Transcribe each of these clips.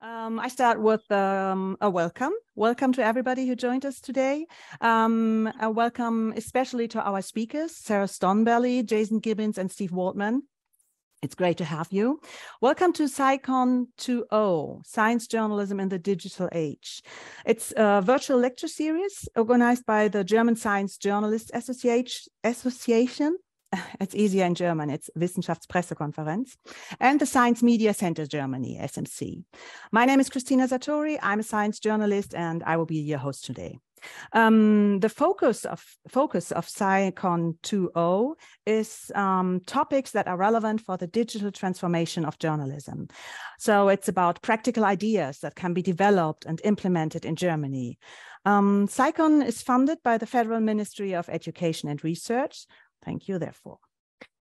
I start with a welcome. Welcome to everybody who joined us today. A welcome especially to our speakers, Sarah Stonbely, Jason Gibbins, and Steve Waldman. It's great to have you. Welcome to SciCon 2.0, Science Journalism in the Digital Age. It's a virtual lecture series organized by the German Science Journalists Association. It's easier in German, it's Wissenschaftspressekonferenz, and the Science Media Center Germany, SMC. My name is Christina Sartori. I'm a science journalist, and I will be your host today. The focus of SciCon 2.0 is topics that are relevant for the digital transformation of journalism. So it's about practical ideas that can be developed and implemented in Germany. SciCon is funded by the Federal Ministry of Education and Research. Thank you, therefore.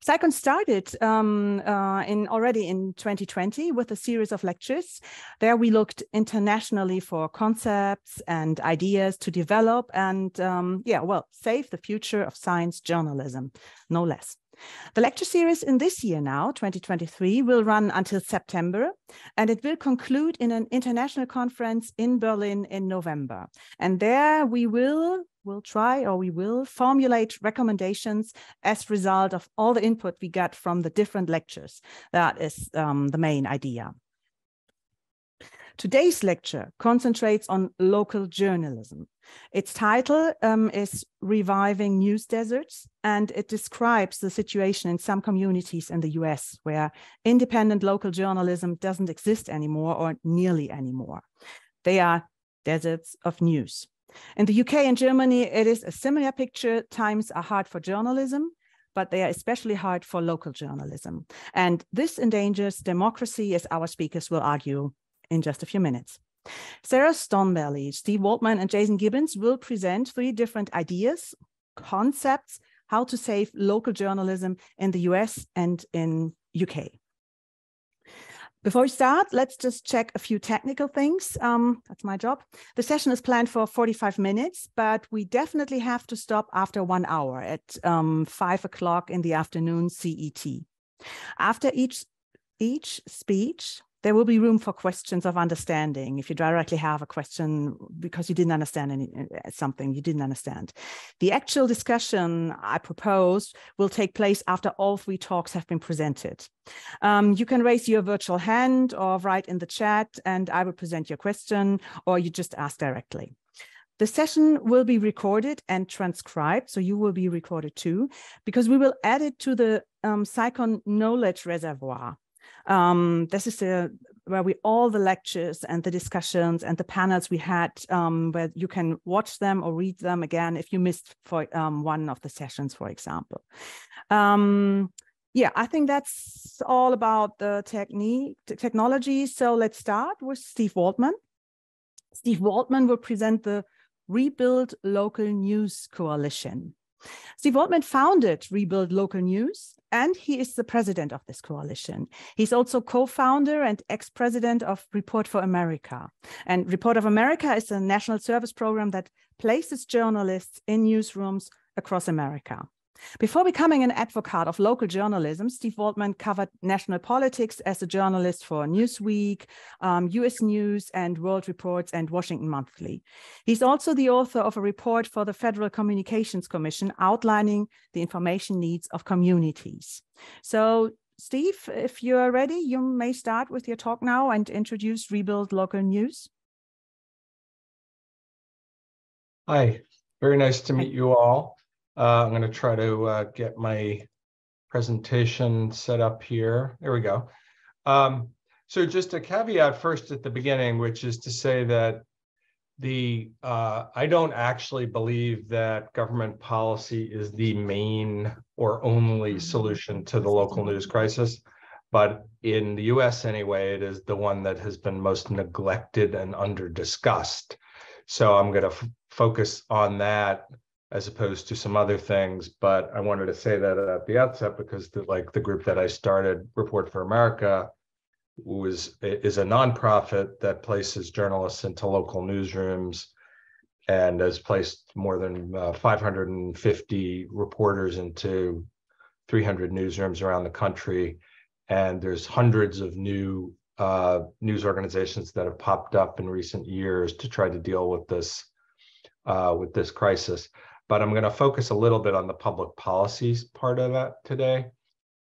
SciCon started already in 2020 with a series of lectures. There we looked internationally for concepts and ideas to develop and, save the future of science journalism, no less. The lecture series in this year now, 2023, will run until September, and it will conclude in an international conference in Berlin in November. And there we will formulate recommendations as a result of all the input we got from the different lectures. That is the main idea. Today's lecture concentrates on local journalism. Its title is Reviving News Deserts, and it describes the situation in some communities in the US where independent local journalism doesn't exist anymore or nearly anymore. They are deserts of news. In the UK and Germany, it is a similar picture. Times are hard for journalism, but they are especially hard for local journalism. And this endangers democracy, as our speakers will argue in just a few minutes. Sarah Stonbely, Steve Waldman, and Jason Gibbins will present 3 different ideas, concepts, how to save local journalism in the US and in UK. Before we start, let's just check a few technical things. That's my job. The session is planned for 45 minutes, but we definitely have to stop after 1 hour at 5 o'clock in the afternoon CET. After each speech, there will be room for questions of understanding if you directly have a question because you didn't understand something you didn't understand. The actual discussion I proposed will take place after all 3 talks have been presented. You can raise your virtual hand or write in the chat and I will present your question, or you just ask directly. The session will be recorded and transcribed, so you will be recorded too, because we will add it to the SciCon Knowledge Reservoir. This is where all the lectures and the discussions and the panels we had, where you can watch them or read them again if you missed for one of the sessions, for example. I think that's all about the technology. So let's start with Steve Waldman. Steve Waldman will present the Rebuild Local News Coalition. Steve Waldman founded Rebuild Local News, and he is the president of this coalition. He's also co-founder and ex-president of Report for America. And Report of America is a national service program that places journalists in newsrooms across America. Before becoming an advocate of local journalism, Steve Waldman covered national politics as a journalist for Newsweek, US News and World Reports and Washington Monthly. He's also the author of a report for the Federal Communications Commission outlining the information needs of communities. So, Steve, if you're ready, you may start with your talk now and introduce Rebuild Local News. Hi, very nice to meet you all. I'm going to try to get my presentation set up here. There we go. So just a caveat first at the beginning, which is to say that I don't actually believe that government policy is the main or only solution to the local news crisis. But in the US anyway, it is the one that has been most neglected and under-discussed. So I'm going to focus on that as opposed to some other things. But I wanted to say that at the outset because the group that I started, Report for America, is a nonprofit that places journalists into local newsrooms and has placed more than 550 reporters into 300 newsrooms around the country. And there's hundreds of new news organizations that have popped up in recent years to try to deal with this crisis. But I'm going to focus a little bit on the public policies part of that today.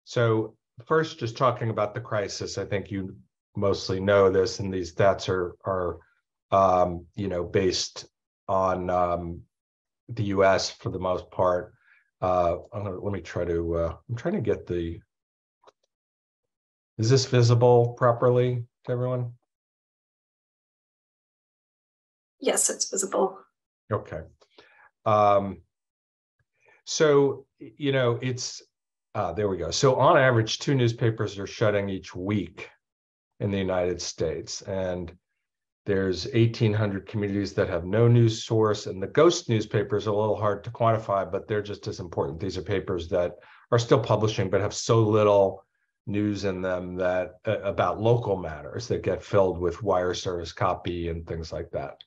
So first, just talking about the crisis, I think you mostly know this, and these stats are based on the U.S. for the most part. Let me try to. I'm trying to get the. Is this visible properly to everyone? Yes, it's visible. Okay. So, it's, there we go. So on average, 2 newspapers are shutting each week in the United States. And there's 1,800 communities that have no news source. And the ghost newspapers are a little hard to quantify, but they're just as important. These are papers that are still publishing, but have so little news in them that about local matters that get filled with wire service copy and things like that.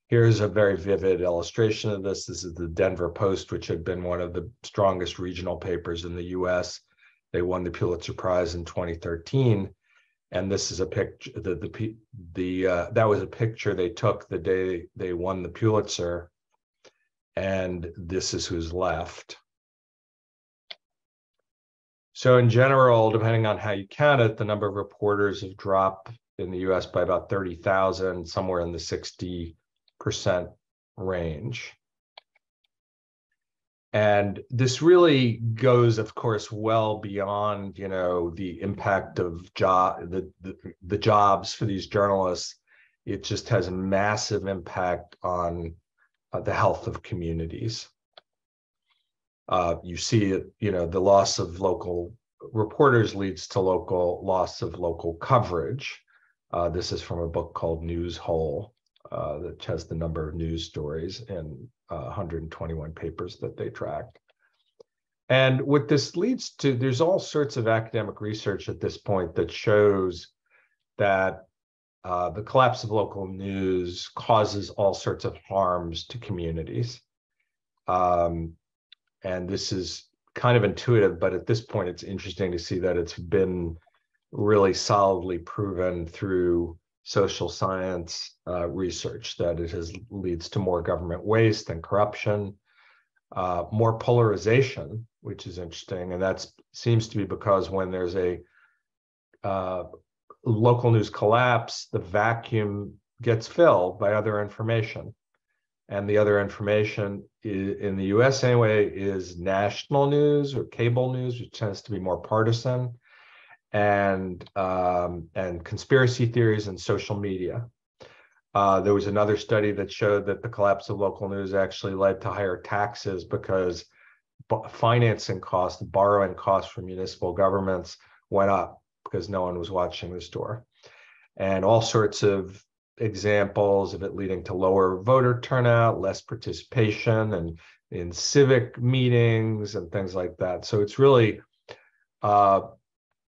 Here's a very vivid illustration of this. This is the Denver Post, which had been one of the strongest regional papers in the US. They won the Pulitzer Prize in 2013. And this is a picture, that was a picture they took the day they won the Pulitzer. And this is who's left. So in general, depending on how you count it, the number of reporters have dropped in the US by about 30,000, somewhere in the 60% range. And this really goes, of course, well beyond, the impact of the jobs for these journalists. It just has a massive impact on the health of communities. You see it, the loss of local reporters leads to loss of local coverage. This is from a book called News Hole, that has the number of news stories in 121 papers that they tracked. And what this leads to, there's all sorts of academic research at this point that shows that the collapse of local news causes all sorts of harms to communities. And this is kind of intuitive, but at this point, it's interesting to see that it's been really solidly proven through social science research that it leads to more government waste and corruption, more polarization, which is interesting. And that seems to be because when there's a local news collapse, the vacuum gets filled by other information. And the other information in the US anyway is national news or cable news, which tends to be more partisan, and conspiracy theories and social media. There was another study that showed that the collapse of local news actually led to higher taxes because financing costs, borrowing costs from municipal governments went up because no one was watching the store. And all sorts of examples of it leading to lower voter turnout, less participation and in civic meetings and things like that. So it's really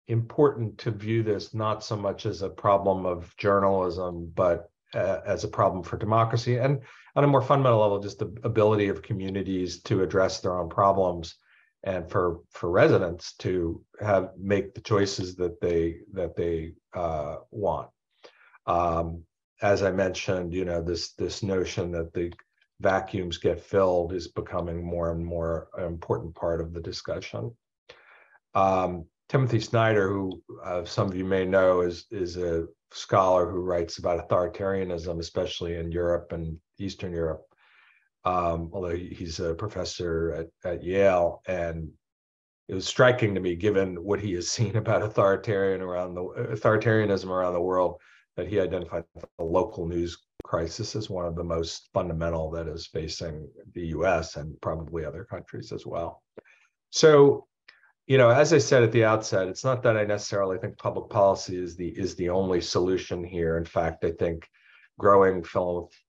important to view this not so much as a problem of journalism, but as a problem for democracy, and on a more fundamental level, just the ability of communities to address their own problems, and for residents to make the choices that they want. As I mentioned, this notion that the vacuums get filled is becoming more and more an important part of the discussion. Timothy Snyder, who some of you may know, is a scholar who writes about authoritarianism, especially in Europe and Eastern Europe, although he's a professor at Yale. And it was striking to me, given what he has seen about authoritarianism around the world, that he identified the local news crisis as one of the most fundamental that is facing the US and probably other countries as well. So, as I said at the outset, it's not that I necessarily think public policy is the only solution here. In fact, I think growing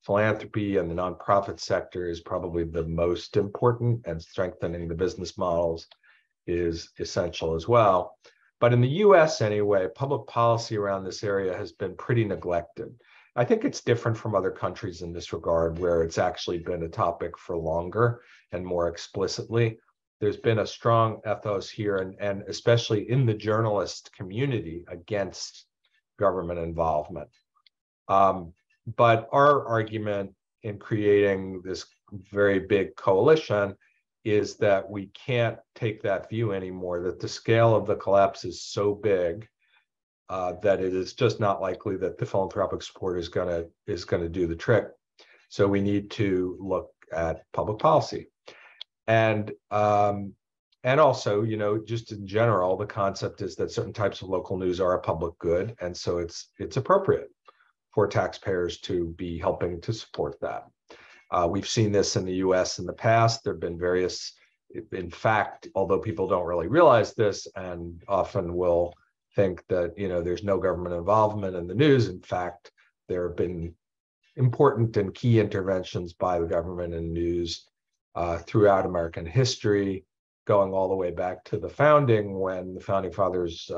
philanthropy and the nonprofit sector is probably the most important, and strengthening the business models is essential as well. But in the US anyway, public policy around this area has been pretty neglected. I think it's different from other countries in this regard, where it's actually been a topic for longer and more explicitly. There's been a strong ethos here, and especially in the journalist community, against government involvement. But our argument in creating this very big coalition is that we can't take that view anymore, that the scale of the collapse is so big that it is just not likely that the philanthropic support is going to do the trick. So we need to look at public policy. And also, just in general, the concept is that certain types of local news are a public good. And so it's appropriate for taxpayers to be helping to support that. We've seen this in the US in the past. There have been various, in fact, although people don't really realize this and often will think that, there's no government involvement in the news. In fact, there have been important and key interventions by the government in news throughout American history, going all the way back to the founding, when the founding fathers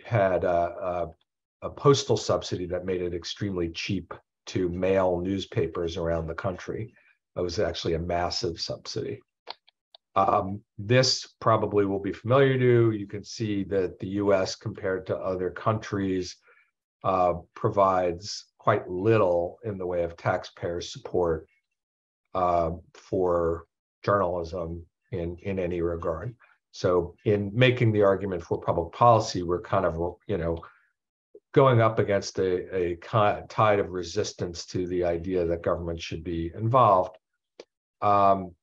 had a postal subsidy that made it extremely cheap to mail newspapers around the country. It was actually a massive subsidy. This probably will be familiar to you. You can see that the US, compared to other countries, provides quite little in the way of taxpayer support for journalism in any regard. So in making the argument for public policy, we're kind of, going up against a tide of resistance to the idea that government should be involved. And,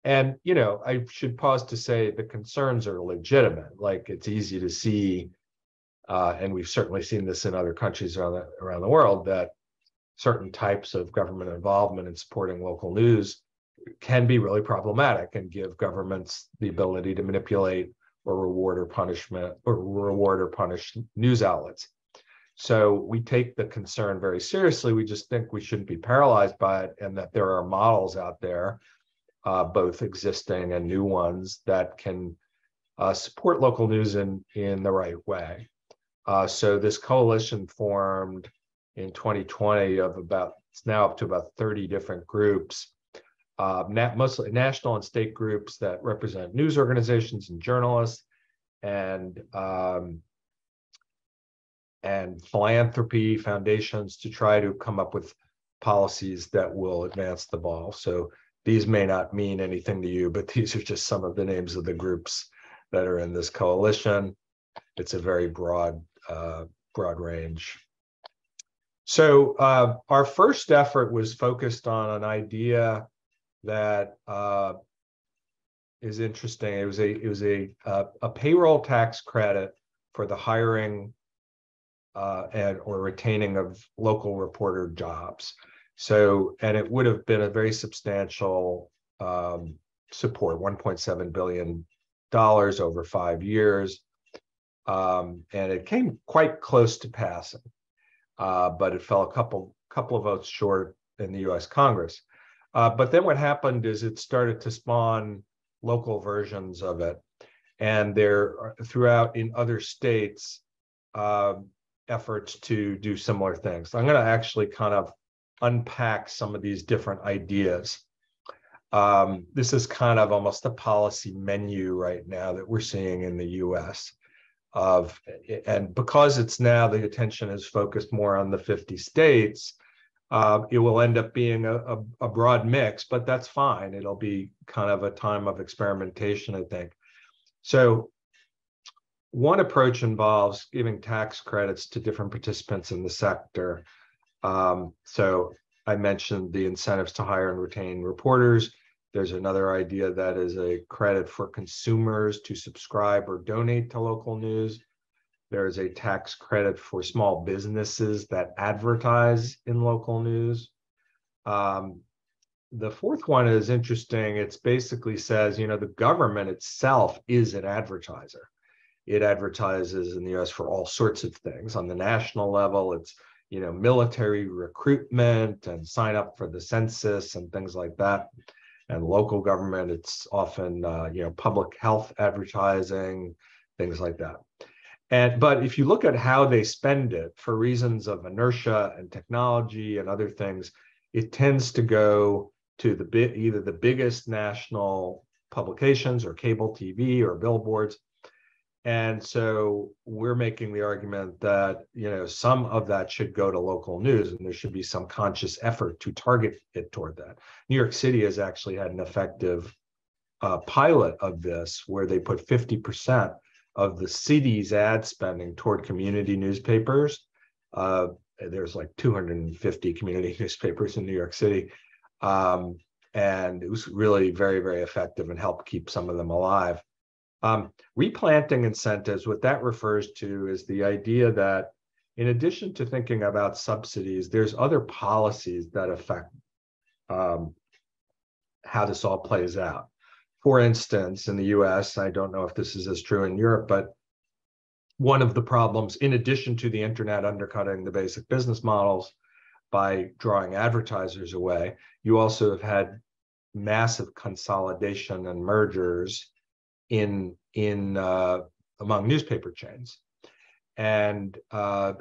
I should pause to say the concerns are legitimate. Like, it's easy to see, and we've certainly seen this in other countries around the world, that certain types of government involvement in supporting local news can be really problematic and give governments the ability to manipulate or reward or punish news outlets. So we take the concern very seriously. We just think we shouldn't be paralyzed by it, and that there are models out there, both existing and new ones, that can support local news in the right way. So this coalition formed in 2020 of it's now up to about 30 different groups, mostly national and state groups that represent news organizations and journalists, and philanthropy foundations, to try to come up with policies that will advance the ball. So these may not mean anything to you, but these are just some of the names of the groups that are in this coalition. It's a very broad range. So our first effort was focused on an idea that is interesting. It was a payroll tax credit for the hiring or retaining of local reporter jobs. So, and it would have been a very substantial support, $1.7 billion over 5 years. And it came quite close to passing, but it fell a couple of votes short in the US Congress. But then what happened is it started to spawn local versions of it. And there are, throughout in other states, efforts to do similar things. I'm going to actually kind of unpack some of these different ideas. This is kind of almost a policy menu right now that we're seeing in the US. And because it's now the attention is focused more on the 50 states, it will end up being a broad mix, but that's fine. It'll be kind of a time of experimentation, I think. So one approach involves giving tax credits to different participants in the sector. So I mentioned the incentives to hire and retain reporters. There's another idea that is a credit for consumers to subscribe or donate to local news. There's a tax credit for small businesses that advertise in local news. The fourth one is interesting. It's basically says, the government itself is an advertiser. It advertises in the US for all sorts of things. On the national level, it's, military recruitment and sign up for the census and things like that. And local government, it's often, public health advertising, things like that. But if you look at how they spend it for reasons of inertia and technology and other things, it tends to go to either the biggest national publications or cable TV or billboards. And so we're making the argument that, some of that should go to local news, and there should be some conscious effort to target it toward that. New York City has actually had an effective pilot of this, where they put 50% of the city's ad spending toward community newspapers. There's like 250 community newspapers in New York City. And it was really very, very effective and helped keep some of them alive. Replanting incentives, what that refers to is the idea that in addition to thinking about subsidies, there's other policies that affect how this all plays out. For instance, in the US, I don't know if this is as true in Europe, but one of the problems, in addition to the internet undercutting the basic business models by drawing advertisers away, you also have had massive consolidation and mergers in among newspaper chains, and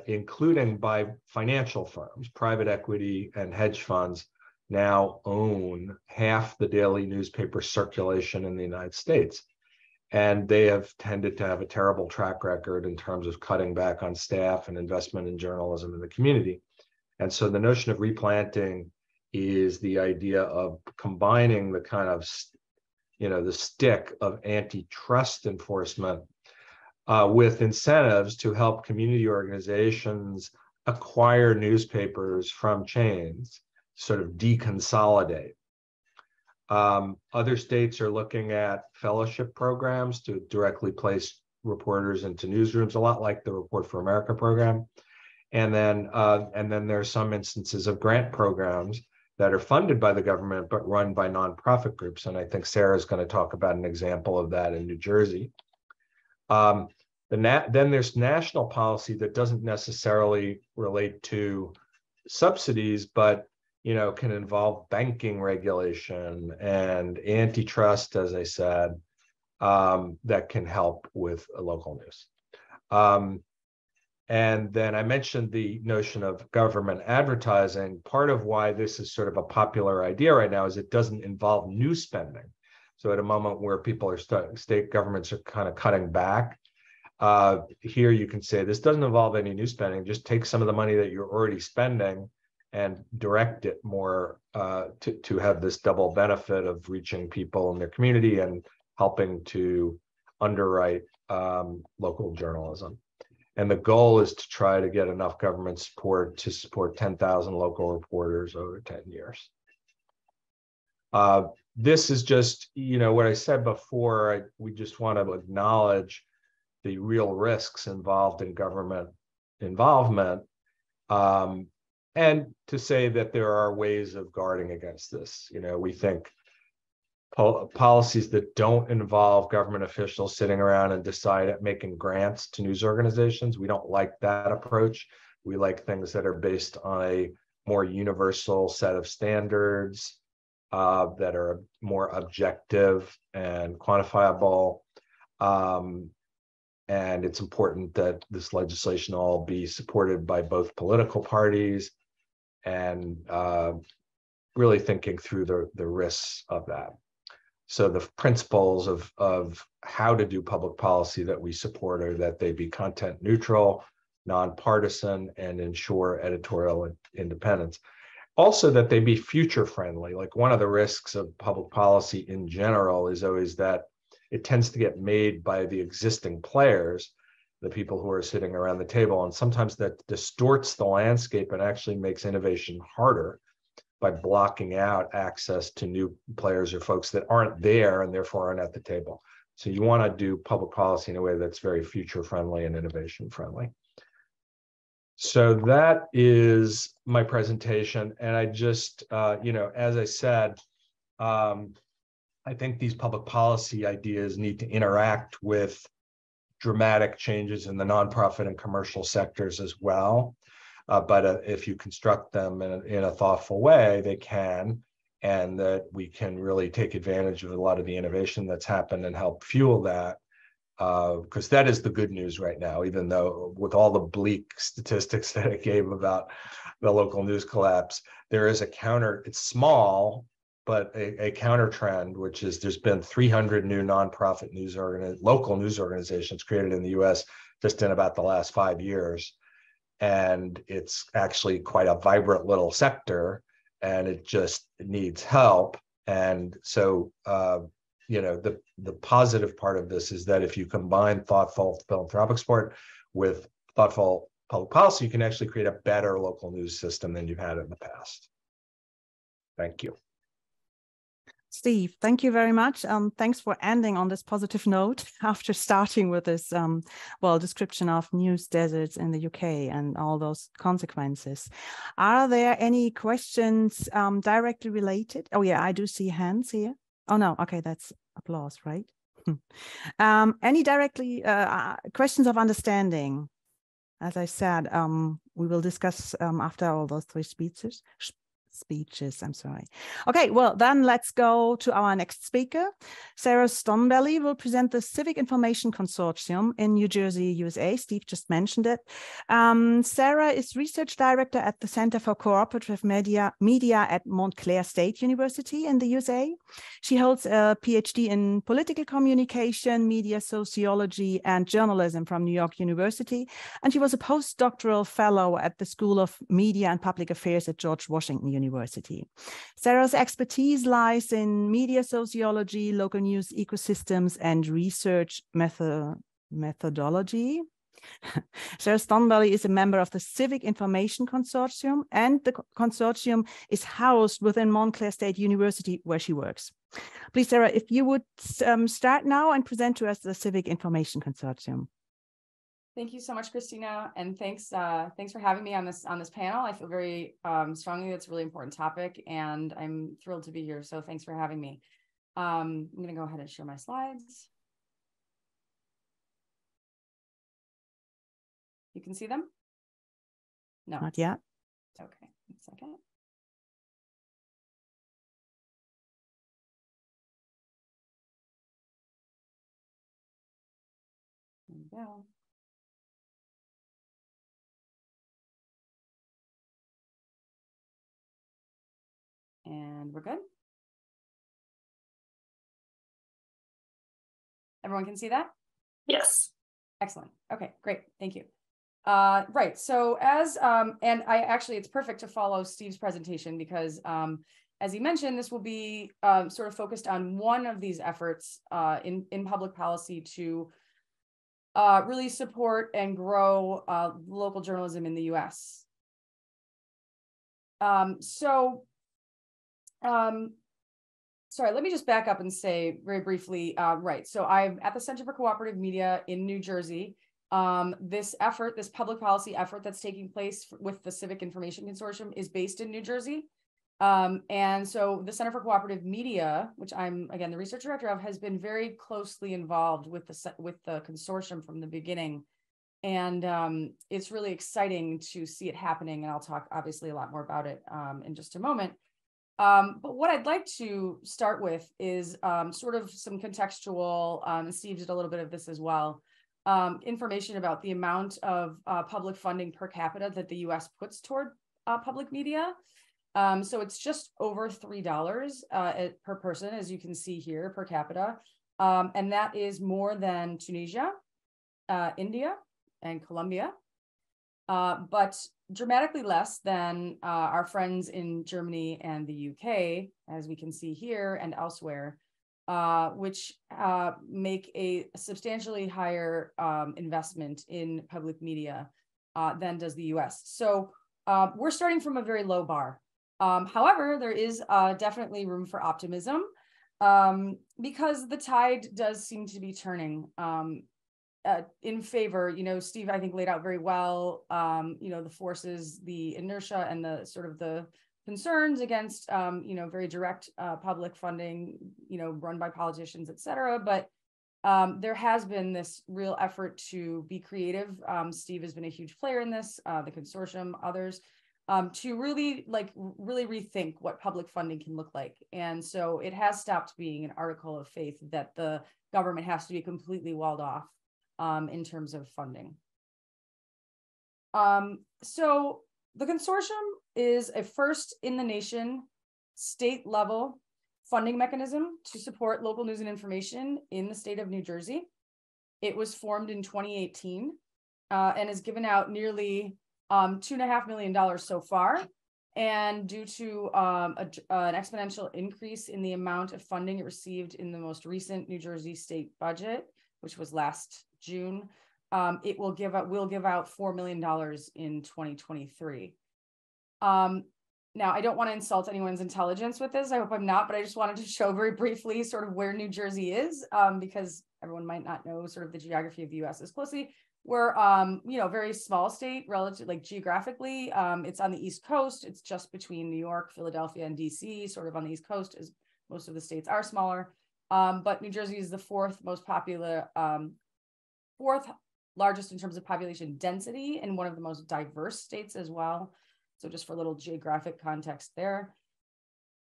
including by financial firms. Private equity and hedge funds now own half the daily newspaper circulation in the United States. And they have tended to have a terrible track record in terms of cutting back on staff and investment in journalism in the community. And so the notion of replanting is the idea of combining the kind of, the stick of antitrust enforcement with incentives to help community organizations acquire newspapers from chains, sort of deconsolidate. Other states are looking at fellowship programs to directly place reporters into newsrooms, a lot like the Report for America program. And then there are some instances of grant programs that are funded by the government but run by nonprofit groups. And I think Sarah's going to talk about an example of that in New Jersey. Then there's national policy that doesn't necessarily relate to subsidies, but can involve banking regulation and antitrust, as I said, that can help with local news. And then I mentioned the notion of government advertising. Part of why this is sort of a popular idea right now is it doesn't involve new spending. So at a moment where people are state governments are kind of cutting back, here you can say this doesn't involve any new spending. Just take some of the money that you're already spending and direct it more to have this double benefit of reaching people in their community and helping to underwrite local journalism. And the goal is to try to get enough government support to support 10,000 local reporters over 10 years. This is just, what I said before, we just want to acknowledge the real risks involved in government involvement, and to say that there are ways of guarding against this. We think policies that don't involve government officials sitting around and making grants to news organizations, we don't like that approach. We like things that are based on a more universal set of standards that are more objective and quantifiable. And it's important that this legislation all be supported by both political parties, and really thinking through the risks of that. So the principles of how to do public policy that we support are that they be content neutral, nonpartisan, and ensure editorial independence. Also that they be future friendly. Like, one of the risks of public policy in general is always that it tends to get made by the existing players, the people who are sitting around the table. And sometimes that distorts the landscape and actually makes innovation harder by blocking out access to new players or folks that aren't there and therefore aren't at the table. So you want to do public policy in a way that's very future friendly and innovation friendly. So that is my presentation. And I just, as I said, I think these public policy ideas need to interact with dramatic changes in the nonprofit and commercial sectors as well. But if you construct them in a thoughtful way, they can, and that we can really take advantage of a lot of the innovation that's happened and help fuel that. Because that is the good news right now, even though with all the bleak statistics that I gave about the local news collapse, there is a counter. It's small, but a counter trend, which is there's been 300 new nonprofit local news organizations created in the US just in about the last 5 years. And it's actually quite a vibrant little sector, and it just needs help. And so, the positive part of this is that if you combine thoughtful philanthropic support with thoughtful public policy, you can actually create a better local news system than you've had in the past. Thank you. Steve, thank you very much. Thanks for ending on this positive note after starting with this, description of news deserts in the UK and all those consequences. Are there any questions directly related? Oh yeah, I do see hands here. Oh no, okay, that's applause, right? Any directly questions of understanding? As I said, we will discuss after all those three speeches, I'm sorry. Okay, well, then let's go to our next speaker. Sarah Stonbely will present the Civic Information Consortium in New Jersey, USA. Steve just mentioned it. Sarah is research director at the Center for Cooperative Media at Montclair State University in the USA. She holds a PhD in political communication, media sociology, and journalism from New York University. And she was a postdoctoral fellow at the School of Media and Public Affairs at George Washington University. Sarah's expertise lies in media sociology, local news ecosystems, and research methodology. Sarah Stonbely is a member of the Civic Information Consortium, and the consortium is housed within Montclair State University, where she works. Please, Sarah, if you would start now and present to us the Civic Information Consortium. Thank you so much, Christina, and thanks for having me on this panel. I feel very strongly that it's a really important topic, and I'm thrilled to be here. So thanks for having me. I'm going to go ahead and share my slides. You can see them? No, not yet. Okay, 1 second. There we go. And we're good. Everyone can see that? Yes. Excellent. Okay, great. Thank you. Right. So and it's perfect to follow Steve's presentation because as he mentioned, this will be sort of focused on one of these efforts in public policy to really support and grow local journalism in the US. Sorry, let me just back up and say very briefly, right. So I'm at the Center for Cooperative Media in New Jersey. This public policy effort that's taking place with the Civic Information Consortium is based in New Jersey. And so the Center for Cooperative Media, which I'm, again, the research director of, has been very closely involved with the consortium from the beginning. And it's really exciting to see it happening. And I'll talk obviously a lot more about it in just a moment. But what I'd like to start with is sort of some contextual, and Steve did a little bit of this as well, information about the amount of public funding per capita that the US puts toward public media. So it's just over $3 per person, as you can see here, per capita. And that is more than Tunisia, India, and Colombia. But dramatically less than our friends in Germany and the UK, as we can see here and elsewhere, which make a substantially higher investment in public media than does the US. So we're starting from a very low bar. However, there is definitely room for optimism because the tide does seem to be turning in favor. Steve, I think, laid out very well, the forces, the inertia, and the sort of the concerns against, very direct public funding, run by politicians, et cetera. But there has been this real effort to be creative. Steve has been a huge player in this, the consortium, others, to really rethink what public funding can look like. And so it has stopped being an article of faith that the government has to be completely walled off in terms of funding. So the consortium is a first in the nation state level funding mechanism to support local news and information in the state of New Jersey. It was formed in 2018 and has given out nearly $2.5 million so far. And due to an exponential increase in the amount of funding it received in the most recent New Jersey state budget, which was last June, it will give out $4 million in 2023. Now, I don't want to insult anyone's intelligence with this. I hope I'm not, but I just wanted to show very briefly sort of where New Jersey is, because everyone might not know sort of the geography of the U.S. as closely. We're, very small state relative, like geographically. It's on the East Coast. It's just between New York, Philadelphia, and DC, sort of on the East Coast, as most of the states are smaller. But New Jersey is the fourth largest in terms of population density and one of the most diverse states as well. So just for a little geographic context there.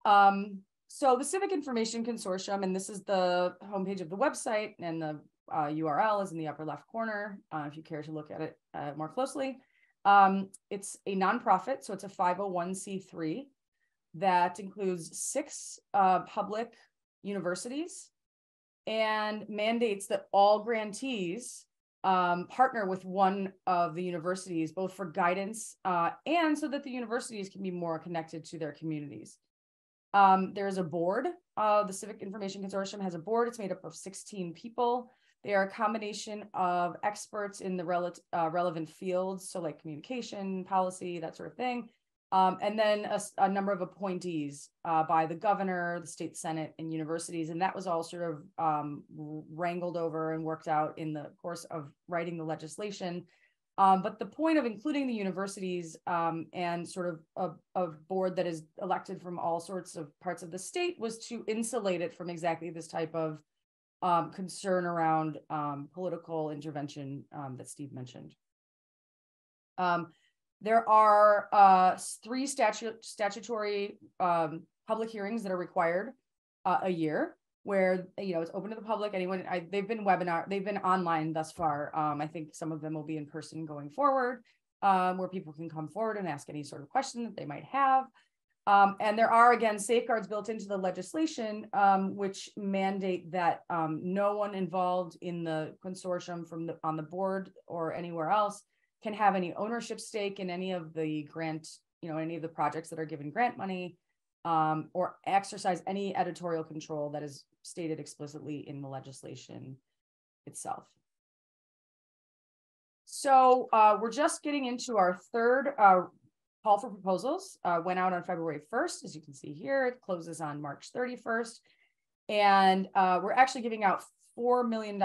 So the Civic Information Consortium, and this is the homepage of the website, and the URL is in the upper left corner if you care to look at it more closely. It's a nonprofit, so it's a 501c3 that includes 6 public universities and mandates that all grantees partner with one of the universities, both for guidance and so that the universities can be more connected to their communities. There's a board. The Civic Information Consortium has a board. It's made up of 16 people. They are a combination of experts in the relevant fields, so like communication, policy, that sort of thing. And then a number of appointees by the governor, the state senate, and universities. And that was all sort of wrangled over and worked out in the course of writing the legislation. But the point of including the universities and sort of a board that is elected from all sorts of parts of the state was to insulate it from exactly this type of concern around political intervention that Steve mentioned. There are 3 statutory public hearings that are required a year, where it's open to the public. They've been online thus far. I think some of them will be in person going forward, where people can come forward and ask any sort of question that they might have. And there are, again, safeguards built into the legislation, which mandate that no one involved in the consortium on the board or anywhere else can have any ownership stake in any of the any of the projects that are given grant money, or exercise any editorial control that is stated explicitly in the legislation itself. So we're just getting into our third call for proposals. Went out on February 1st, as you can see here. It closes on March 31st. And we're actually giving out $4 million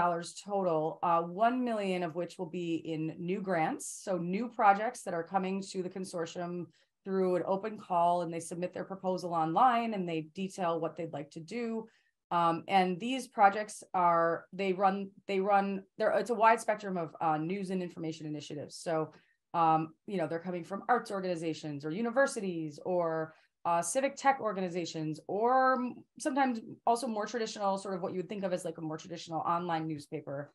total, $1 million of which will be in new grants. So new projects that are coming to the consortium through an open call, and they submit their proposal online and they detail what they'd like to do. And these projects it's a wide spectrum of news and information initiatives. So, they're coming from arts organizations or universities or civic tech organizations, or sometimes also more traditional, sort of what you would think of as like a more traditional online newspaper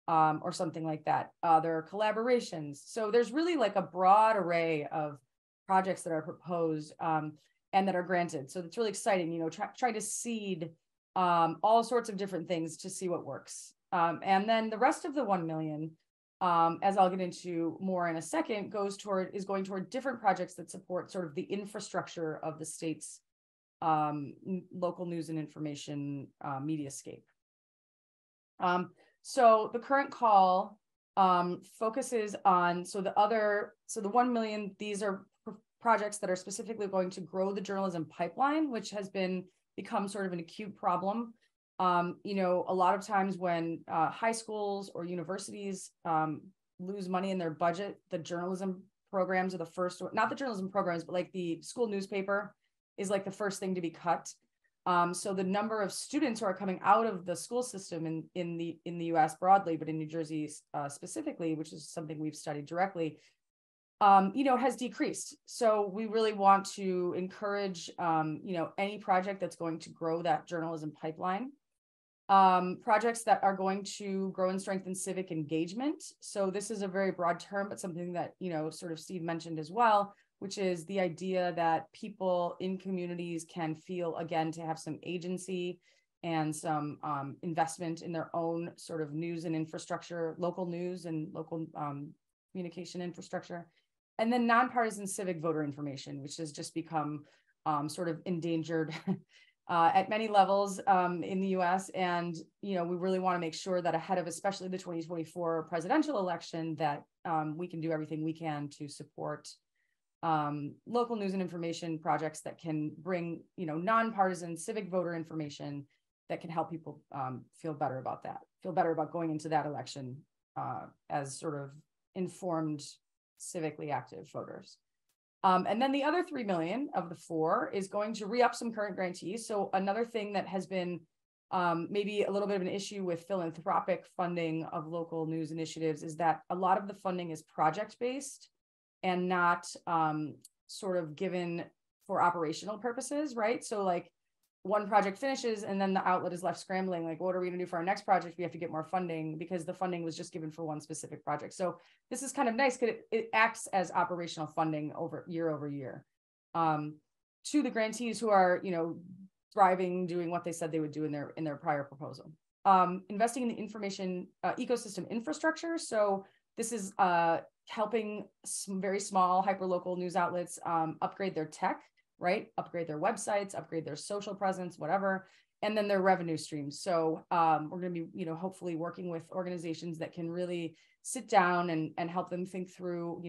or something like that. There are collaborations. So there's really like a broad array of projects that are proposed and that are granted. So it's really exciting, trying to seed all sorts of different things to see what works. And then the rest of the 1 million, as I'll get into more in a second, is going toward different projects that support sort of the infrastructure of the state's local news and information mediascape. So the current call focuses on, the 1 million, these are projects that are specifically going to grow the journalism pipeline, which has become sort of an acute problem. A lot of times when high schools or universities lose money in their budget, the journalism programs are the first, not the journalism programs, but like the school newspaper is like the first thing to be cut. So the number of students who are coming out of the school system in the US broadly, but in New Jersey specifically, which is something we've studied directly, has decreased. So we really want to encourage, any project that's going to grow that journalism pipeline. Projects that are going to grow and strengthen civic engagement. So this is a very broad term, but something that, sort of Steve mentioned as well. which is the idea that people in communities can feel, again, to have some agency and some investment in their own sort of news and infrastructure, local news and local communication infrastructure. And then nonpartisan civic voter information, which has just become sort of endangered at many levels in the US. And, we really want to make sure that ahead of especially the 2024 presidential election, that we can do everything we can to support local news and information projects that can bring, nonpartisan civic voter information that can help people feel better about that, feel better about going into that election as sort of informed, civically active voters. And then the other 3 million of the 4 is going to re-up some current grantees. So another thing that has been maybe a little bit of an issue with philanthropic funding of local news initiatives is that a lot of the funding is project-based and not sort of given for operational purposes, right? So like one project finishes and then the outlet is left scrambling, like, what are we gonna do for our next project? We have to get more funding because the funding was just given for one specific project. So this is kind of nice because it acts as operational funding over year to the grantees who are, thriving, doing what they said they would do in their prior proposal. Investing in the information ecosystem infrastructure. So this is helping very small hyperlocal news outlets upgrade their tech, right? Upgrade their websites, upgrade their social presence, whatever, and then their revenue streams. So we're going to be, hopefully working with organizations that can really sit down and help them think through,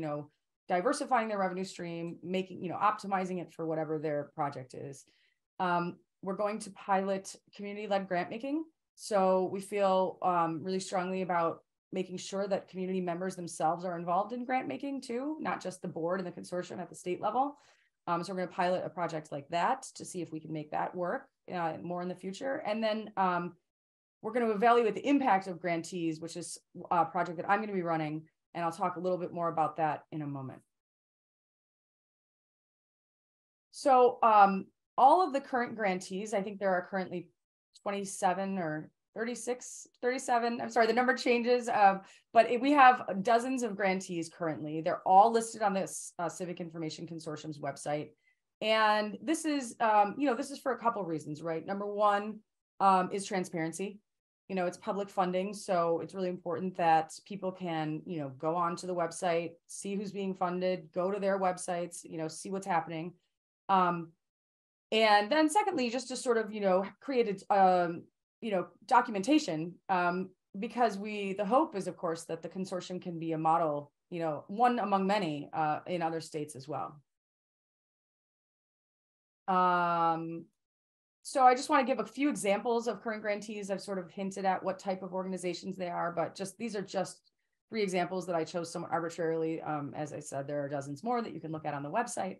diversifying their revenue stream, making, optimizing it for whatever their project is. We're going to pilot community-led grant making. So we feel really strongly about making sure that community members themselves are involved in grant making too, not just the board and the consortium at the state level. So we're going to pilot a project like that to see if we can make that work more in the future. And then we're going to evaluate the impact of grantees, which is a project that I'm going to be running. And I'll talk a little bit more about that in a moment. So all of the current grantees, I think there are currently 27 or 37, I'm sorry, the number changes, but we have dozens of grantees currently. They're all listed on this Civic Information Consortium's website. And this is, this is for a couple of reasons, right? Number one is transparency. It's public funding, so it's really important that people can, go onto the website, see who's being funded, go to their websites, see what's happening. And then secondly, just to sort of, create documentation, because the hope is, of course, that the consortium can be a model, one among many in other states as well. So I just want to give a few examples of current grantees. I've sort of hinted at what type of organizations they are, but these are just 3 examples that I chose somewhat arbitrarily. As I said, there are dozens more that you can look at on the website.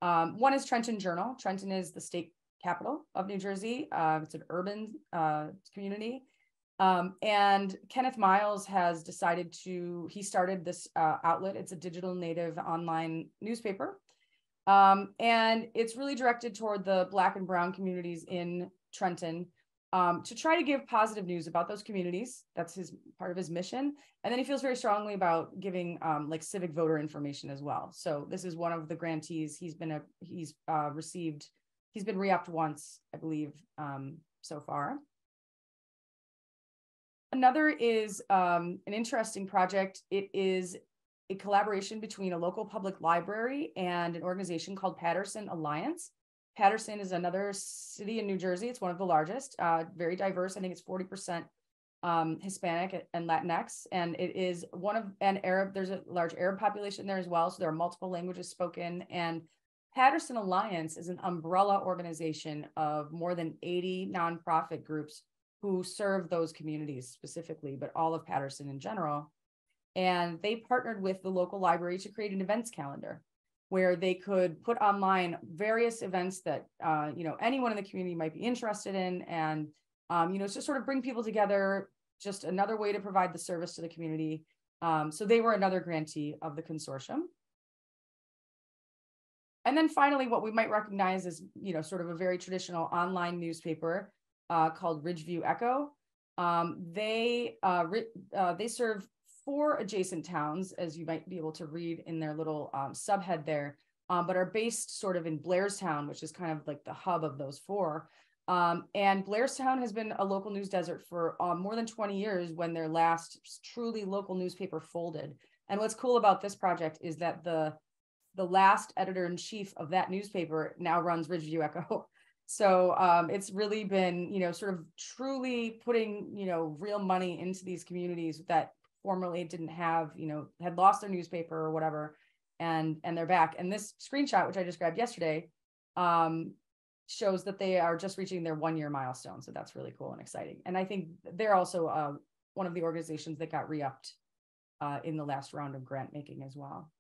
One is Trenton Journal. Trenton is the state capital of New Jersey. It's an urban community. And Kenneth Miles has decided he started this outlet. It's a digital native online newspaper. And it's really directed toward the Black and Brown communities in Trenton to try to give positive news about those communities. That's part of his mission. And then he feels very strongly about giving like civic voter information as well. So this is one of the grantees. He's been re-upped once, I believe, so far. Another is an interesting project. It is a collaboration between a local public library and an organization called Patterson Alliance. Patterson is another city in New Jersey. It's one of the largest, very diverse. I think it's 40% Hispanic and Latinx, and it is Arab. There's a large Arab population there as well. So there are multiple languages spoken. And Patterson Alliance is an umbrella organization of more than 80 nonprofit groups who serve those communities specifically, but all of Patterson in general. And they partnered with the local library to create an events calendar where they could put online various events that anyone in the community might be interested in, and to sort of bring people together, just another way to provide the service to the community. So they were another grantee of the consortium. And then finally, what we might recognize is, sort of a very traditional online newspaper called Ridgeview Echo. They serve 4 adjacent towns, as you might be able to read in their little subhead there. but are based sort of in Blairstown, which is kind of like the hub of those four. And Blairstown has been a local news desert for more than 20 years when their last truly local newspaper folded. And what's cool about this project is that the last editor-in-chief of that newspaper now runs Ridgeview Echo. So it's really been, sort of truly putting, real money into these communities that formerly didn't have, had lost their newspaper or whatever, and they're back. And this screenshot, which I just grabbed yesterday, shows that they are just reaching their 1-year milestone. So that's really cool and exciting. And I think they're also one of the organizations that got re-upped in the last round of grant making as well.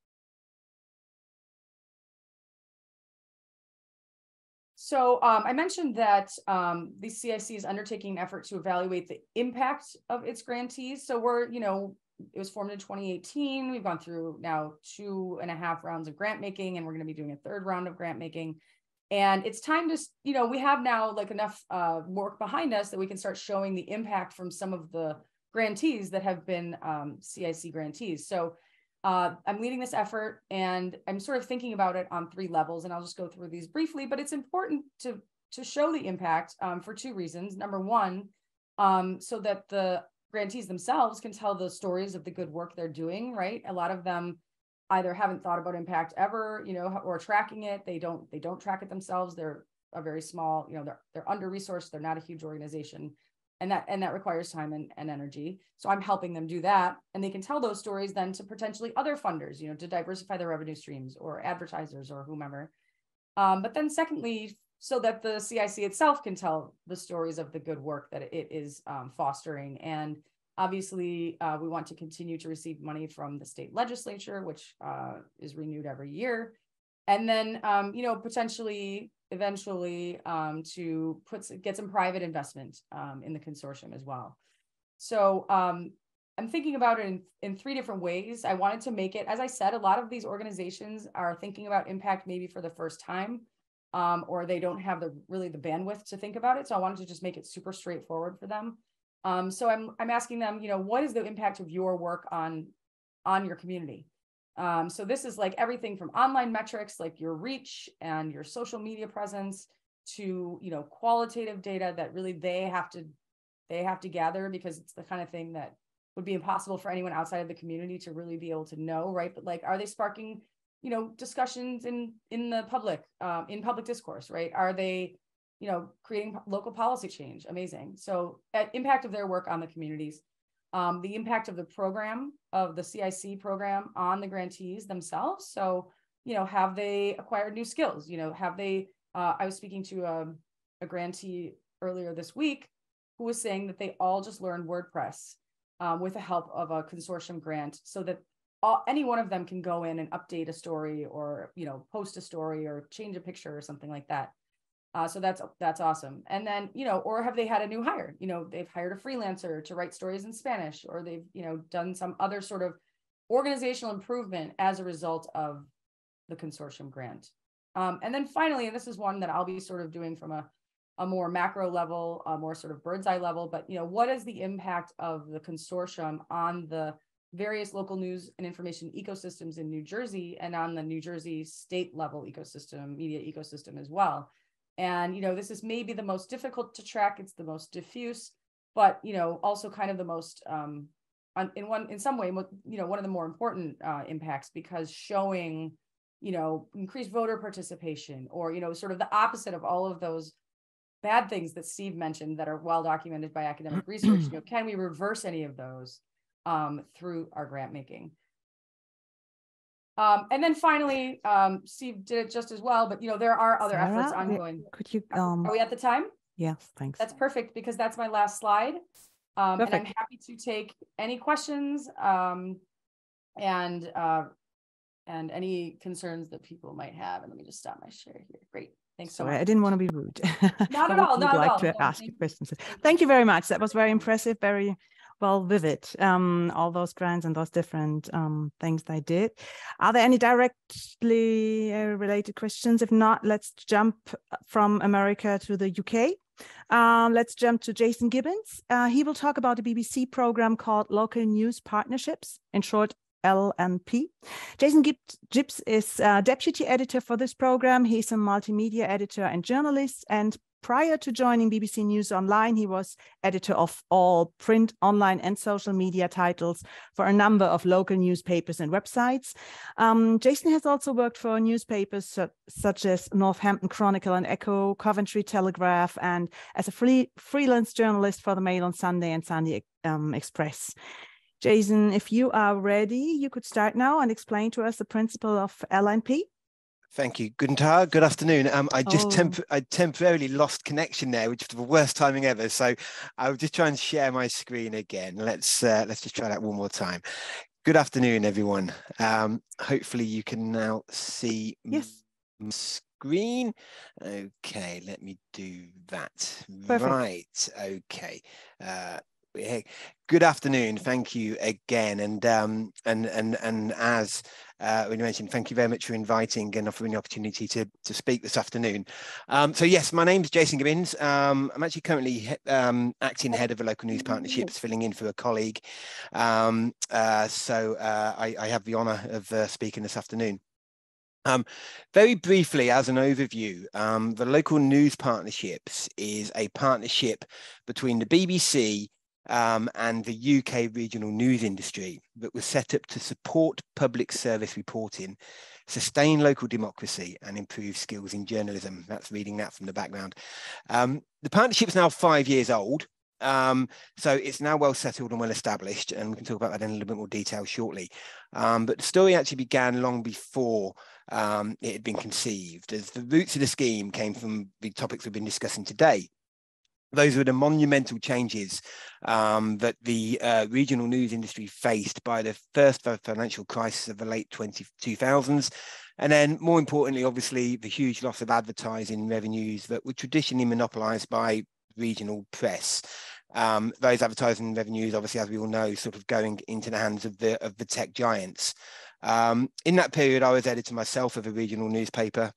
So I mentioned that the CIC is undertaking an effort to evaluate the impact of its grantees. So we're, it was formed in 2018. We've gone through now 2.5 rounds of grant making, and we're going to be doing a 3rd round of grant making. And it's time to, we have now like enough work behind us that we can start showing the impact from some of the grantees that have been CIC grantees. So I'm leading this effort, and I'm sort of thinking about it on 3 levels, and I'll just go through these briefly, but it's important to show the impact for 2 reasons. Number one, so that the grantees themselves can tell the stories of the good work they're doing, right? A lot of them either haven't thought about impact ever, or tracking it. They don't track it themselves. They're a very small, they're under-resourced. They're not a huge organization. And that requires time and energy. So I'm helping them do that. And they can tell those stories then to potentially other funders, to diversify their revenue streams or advertisers or whomever. But then secondly, so that the CIC itself can tell the stories of the good work that it is fostering. And obviously, we want to continue to receive money from the state legislature, which is renewed every year. And then, potentially, eventually, to get some private investment in the consortium as well. So I'm thinking about it in 3 different ways. I wanted to make it, as I said, a lot of these organizations are thinking about impact maybe for the first time, or they don't have really the bandwidth to think about it. So I wanted to just make it super straightforward for them. So I'm asking them, what is the impact of your work on your community? So this is like everything from online metrics, like your reach and your social media presence, to, qualitative data that really they have to gather, because it's the kind of thing that would be impossible for anyone outside of the community to really be able to know, right? But like, are they sparking, discussions in the public, in public discourse, right? Are they, creating local policy change? Amazing. So impact of their work on the communities. The impact of the program, of the CIC program on the grantees themselves. So, have they acquired new skills? Have they, I was speaking to a grantee earlier this week who was saying that they all just learned WordPress with the help of a consortium grant, so that any one of them can go in and update a story, or, post a story, or change a picture or something like that. So that's awesome. And then, or have they had a new hire? They've hired a freelancer to write stories in Spanish, or they've, done some other sort of organizational improvement as a result of the consortium grant. And then finally, and this is one that I'll be sort of doing from a more macro level, a more sort of bird's eye level, but, what is the impact of the consortium on the various local news and information ecosystems in New Jersey, and on the New Jersey state level ecosystem, media ecosystem as well? And, this is maybe the most difficult to track. It's the most diffuse, but, also kind of the most, in some way, one of the more important impacts, because showing, increased voter participation, or, sort of the opposite of all of those bad things that Steve mentioned that are well documented by academic research. Can we reverse any of those through our grant making? And then finally, Steve did it just as well, but there are other efforts ongoing. Could you? Are we at the time? Yes, thanks. That's perfect, because that's my last slide. And I'm happy to take any questions and any concerns that people might have. And let me just stop my share here. Great. Thanks so much. I didn't want to be rude. Not at all. Not at all. To ask you questions. Thank you very much. That was very impressive. Very well, vivid. All those grants and those different things they did. Are there any directly related questions? If not, let's jump from America to the UK. Let's jump to Jason Gibbins. He will talk about a BBC program called Local News Partnerships, in short, LNP. Jason Gibbs is deputy editor for this program. He's a multimedia editor and journalist, and prior to joining BBC News Online, he was editor of all print, online, and social media titles for a number of local newspapers and websites. Jason has also worked for newspapers such as Northampton Chronicle and Echo, Coventry Telegraph, and as a freelance journalist for the Mail on Sunday and Sunday Express. Jason, if you are ready, you could start now and explain to us the principle of LNP. Thank you. Guten Tag. Good afternoon. I temporarily lost connection there, which was the worst timing ever. So I'll just try and share my screen again. Let's just try that one more time. Good afternoon, everyone. Hopefully you can now see my screen. Okay, let me do that. Perfect. Right. Okay. Good afternoon. Thank you again, and as we mentioned, thank you very much for inviting and offering the opportunity to speak this afternoon. So yes, my name is Jason Gibbins. I'm actually currently acting head of the local news partnerships, filling in for a colleague. I have the honour of speaking this afternoon. Very briefly, as an overview, the local news partnerships is a partnership between the BBC and the UK regional news industry that was set up to support public service reporting, sustain local democracy, and improve skills in journalism. That's reading that from the background. The partnership is now 5 years old, so it's now well settled and well established, and we can talk about that in a little bit more detail shortly. But the story actually began long before it had been conceived, as the roots of the scheme came from the topics we've been discussing today. Those were the monumental changes that the regional news industry faced by the first financial crisis of the late 2000s. And then more importantly, obviously, the huge loss of advertising revenues that were traditionally monopolised by regional press. Those advertising revenues, obviously, as we all know, sort of going into the hands of the tech giants. In that period, I was editor myself of a regional newspaper.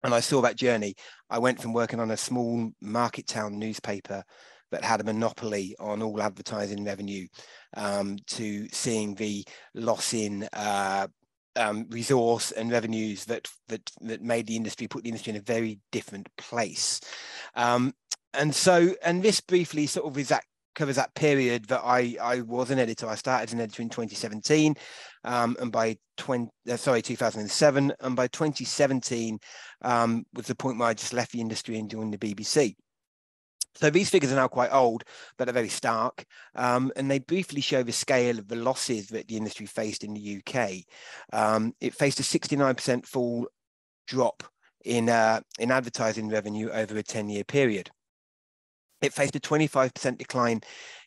And I saw that journey. I went from working on a small market town newspaper that had a monopoly on all advertising revenue to seeing the loss in resource and revenues that made the industry, put the industry in a very different place. And this briefly sort of covers that period that I was an editor. I started as an editor in 2017, and by 2007, and by 2017 was the point where I just left the industry and joined the BBC. So these figures are now quite old, but they're very stark, and they briefly show the scale of the losses that the industry faced in the UK. It faced a 69% fall drop in advertising revenue over a 10-year period. It faced a 25% decline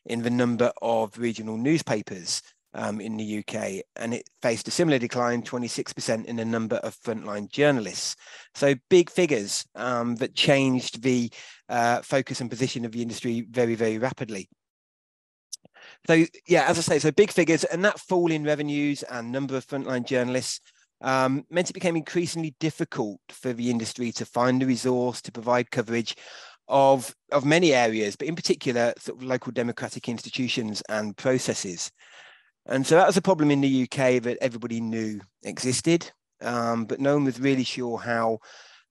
in the number of regional newspapers in the UK, and it faced a similar decline, 26%, in the number of frontline journalists. So big figures that changed the focus and position of the industry very, very rapidly. So yeah, as I say, so big figures, and that fall in revenues and number of frontline journalists meant it became increasingly difficult for the industry to find the resource to provide coverage of many areas, but in particular sort of local democratic institutions and processes. And so that was a problem in the UK that everybody knew existed, but no one was really sure how,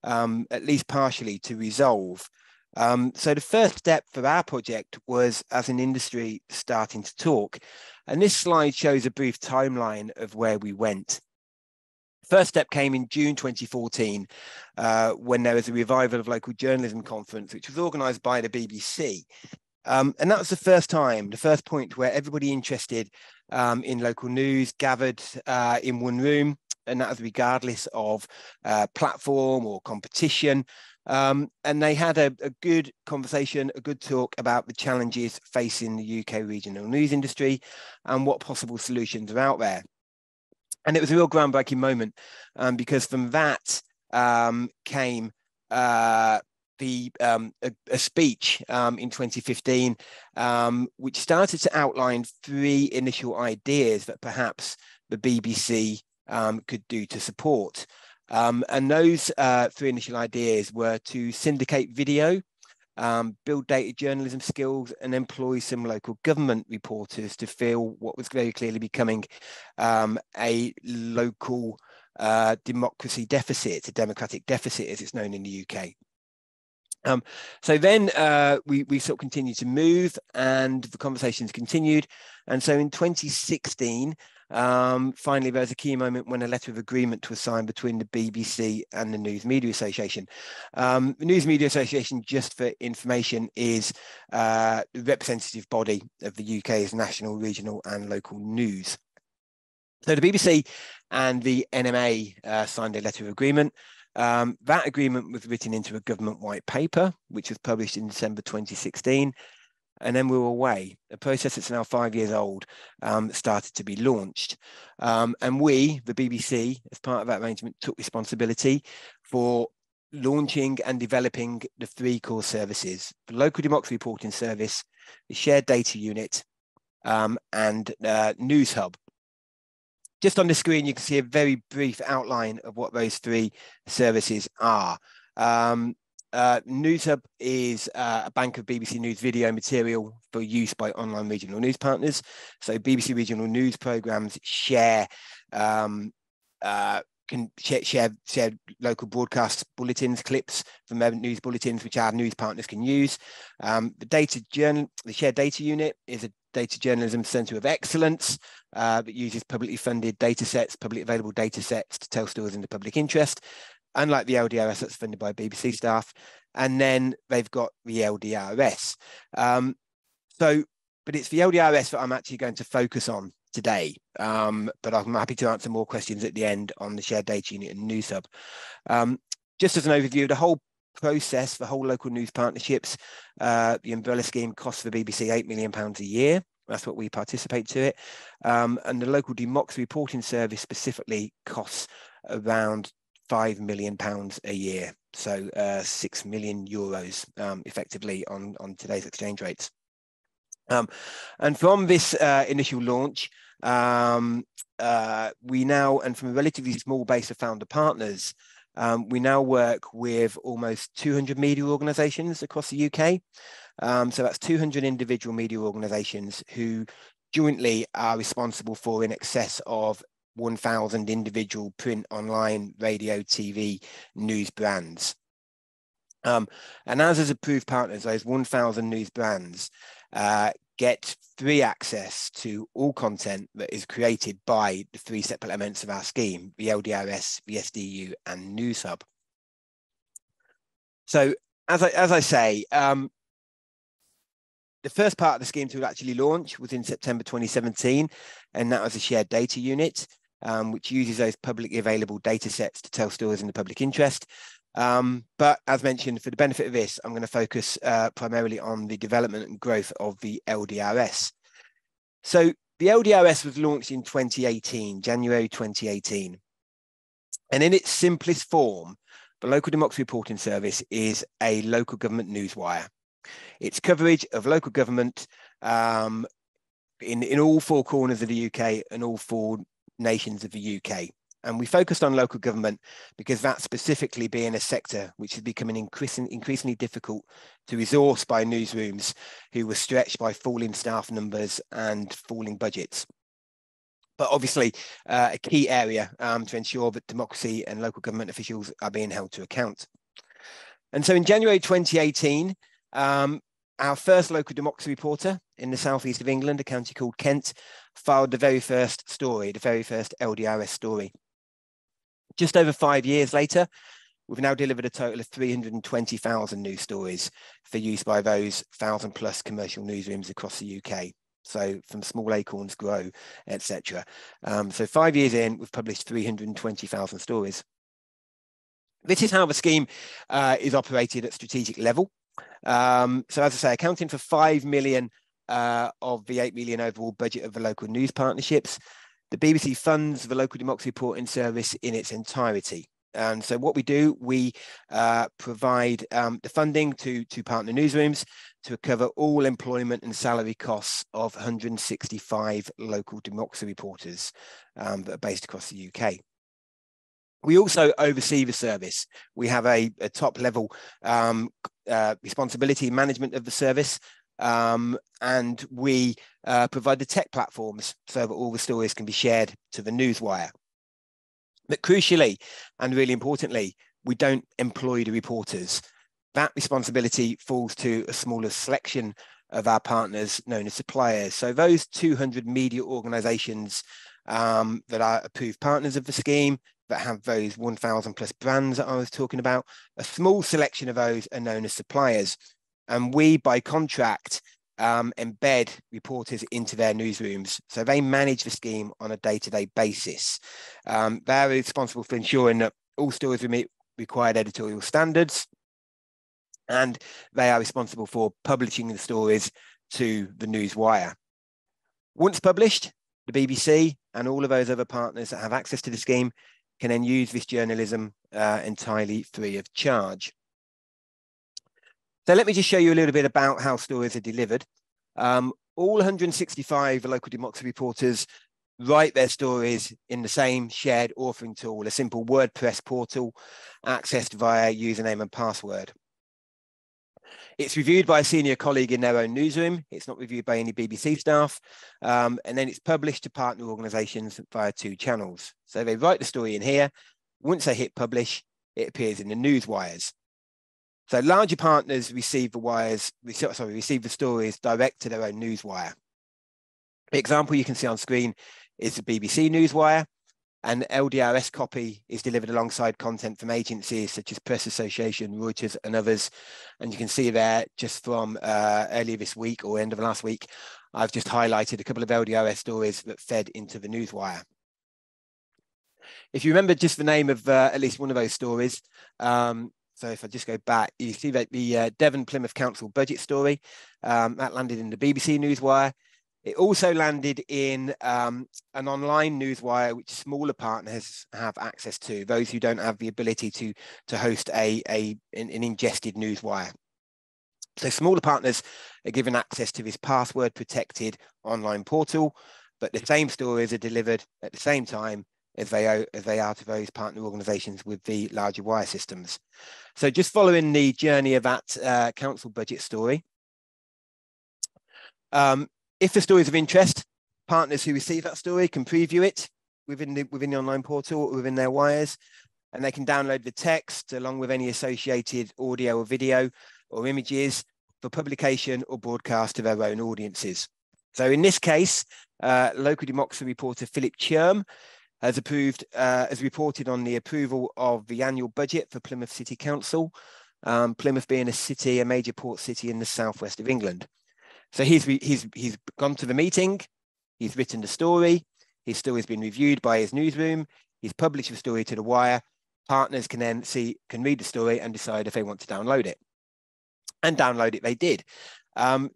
at least partially, to resolve. So the first step for our project was, as an industry, starting to talk. And this slide shows a brief timeline of where we went. First step came in June 2014, when there was a revival of local journalism conference, which was organised by the BBC. And that was the first point where everybody interested in local news gathered in one room, and that was regardless of platform or competition. And they had a good conversation, a good talk about the challenges facing the UK regional news industry and what possible solutions are out there. And it was a real groundbreaking moment because from that came a speech in 2015, which started to outline 3 initial ideas that perhaps the BBC could do to support. And those 3 initial ideas were to syndicate video, build data journalism skills, and employ some local government reporters to fill what was very clearly becoming a local democracy deficit, a democratic deficit as it's known in the UK. So then we sort of continued to move, and the conversations continued. And so in 2016, finally, there was a key moment when a letter of agreement was signed between the BBC and the News Media Association. The News Media Association, just for information, is the representative body of the UK's national, regional and local news. So the BBC and the NMA signed a letter of agreement. That agreement was written into a government white paper, which was published in December 2016. And then we were away. A process that's now 5 years old started to be launched. And we, the BBC, as part of that arrangement, took responsibility for launching and developing the 3 core services: the local democracy reporting service, the shared data unit, and News Hub. Just on the screen, you can see a very brief outline of what those 3 services are. News Hub is a bank of BBC News video material for use by online regional news partners. So BBC regional news programmes share share local broadcast bulletins, clips from their news bulletins, which our news partners can use. The shared data unit is a data journalism centre of excellence that uses publicly funded data sets, publicly available data sets to tell stories in the public interest, unlike the LDRS that's funded by BBC staff. And then they've got the LDRS. But it's the LDRS that I'm actually going to focus on today. But I'm happy to answer more questions at the end on the shared data unit and News Hub. Just as an overview, the whole process for whole local news partnerships, the umbrella scheme costs the BBC £8 million a year. That's what we participate to it. And the local democracy reporting service specifically costs around £5 million a year. So €6 million effectively on today's exchange rates. And from this initial launch, we now, and from a relatively small base of founder partners, we now work with almost 200 media organisations across the UK. So that's 200 individual media organisations who jointly are responsible for in excess of 1,000 individual print, online, radio, TV, news brands. And as approved partners, those 1,000 news brands get free access to all content that is created by the 3 separate elements of our scheme: the LDRS, the SDU, and News Hub. So, as I say, the first part of the scheme to actually launch was in September 2017, and that was a shared data unit, which uses those publicly available data sets to tell stories in the public interest. But as mentioned, for the benefit of this, I'm going to focus primarily on the development and growth of the LDRS. So the LDRS was launched in 2018, January 2018. And in its simplest form, the Local Democracy Reporting Service is a local government newswire. Its coverage of local government in all 4 corners of the UK and all 4 nations of the UK. And we focused on local government because that specifically being a sector which is becoming increasingly difficult to resource by newsrooms who were stretched by falling staff numbers and falling budgets. But obviously a key area to ensure that democracy and local government officials are being held to account. And so in January 2018, our first local democracy reporter in the southeast of England, a county called Kent, filed the very first story, the very first LDRS story. Just over 5 years later, we've now delivered a total of 320,000 news stories for use by those 1,000+ commercial newsrooms across the UK. So from Small Acorns Grow, etc. So 5 years in, we've published 320,000 stories. This is how the scheme is operated at strategic level. So as I say, accounting for 5 million of the 8 million overall budget of the local news partnerships, the BBC funds the Local Democracy Reporting Service in its entirety. And so what we do, we provide the funding to partner newsrooms to cover all employment and salary costs of 165 local democracy reporters that are based across the UK. We also oversee the service. We have a top level responsibility management of the service, and we provide the tech platforms so that all the stories can be shared to the newswire. But crucially, and really importantly, we don't employ the reporters. That responsibility falls to a smaller selection of our partners known as suppliers. So those 200 media organizations that are approved partners of the scheme, that have those 1,000 plus brands that I was talking about, a small selection of those are known as suppliers. And we, by contract, embed reporters into their newsrooms. So they manage the scheme on a day-to-day basis. They're responsible for ensuring that all stories meet required editorial standards, and they are responsible for publishing the stories to the newswire. Once published, the BBC and all of those other partners that have access to the scheme can then use this journalism entirely free of charge. So let me just show you a little bit about how stories are delivered. All 165 local democracy reporters write their stories in the same shared authoring tool, a simple WordPress portal accessed via username and password. It's reviewed by a senior colleague in their own newsroom. It's not reviewed by any BBC staff. And then it's published to partner organisations via 2 channels. So they write the story in here. Once they hit publish, it appears in the newswires. So larger partners receive the stories direct to their own newswire. The example you can see on screen is the BBC newswire, and LDRS copy is delivered alongside content from agencies such as Press Association, Reuters, and others. And you can see there, just from earlier this week or end of last week, I've just highlighted a couple of LDRS stories that fed into the newswire. If you remember just the name of at least one of those stories, so if I just go back, you see that the Devon Plymouth Council budget story, that landed in the BBC newswire. It also landed in an online newswire, which smaller partners have access to, those who don't have the ability to host an ingested newswire. So smaller partners are given access to this password protected online portal, but the same stories are delivered at the same time as they are to those partner organisations with the larger wire systems. So just following the journey of that council budget story, if the story is of interest, partners who receive that story can preview it within the online portal or within their wires, and they can download the text along with any associated audio or video or images for publication or broadcast to their own audiences. So in this case, local democracy reporter Philip Churm has reported on the approval of the annual budget for Plymouth City Council, Plymouth being a major port city in the southwest of England. So he's gone to the meeting, he's written the story, his story has been reviewed by his newsroom, he's published the story to the wire. Partners can then read the story and decide if they want to download it. And download it they did.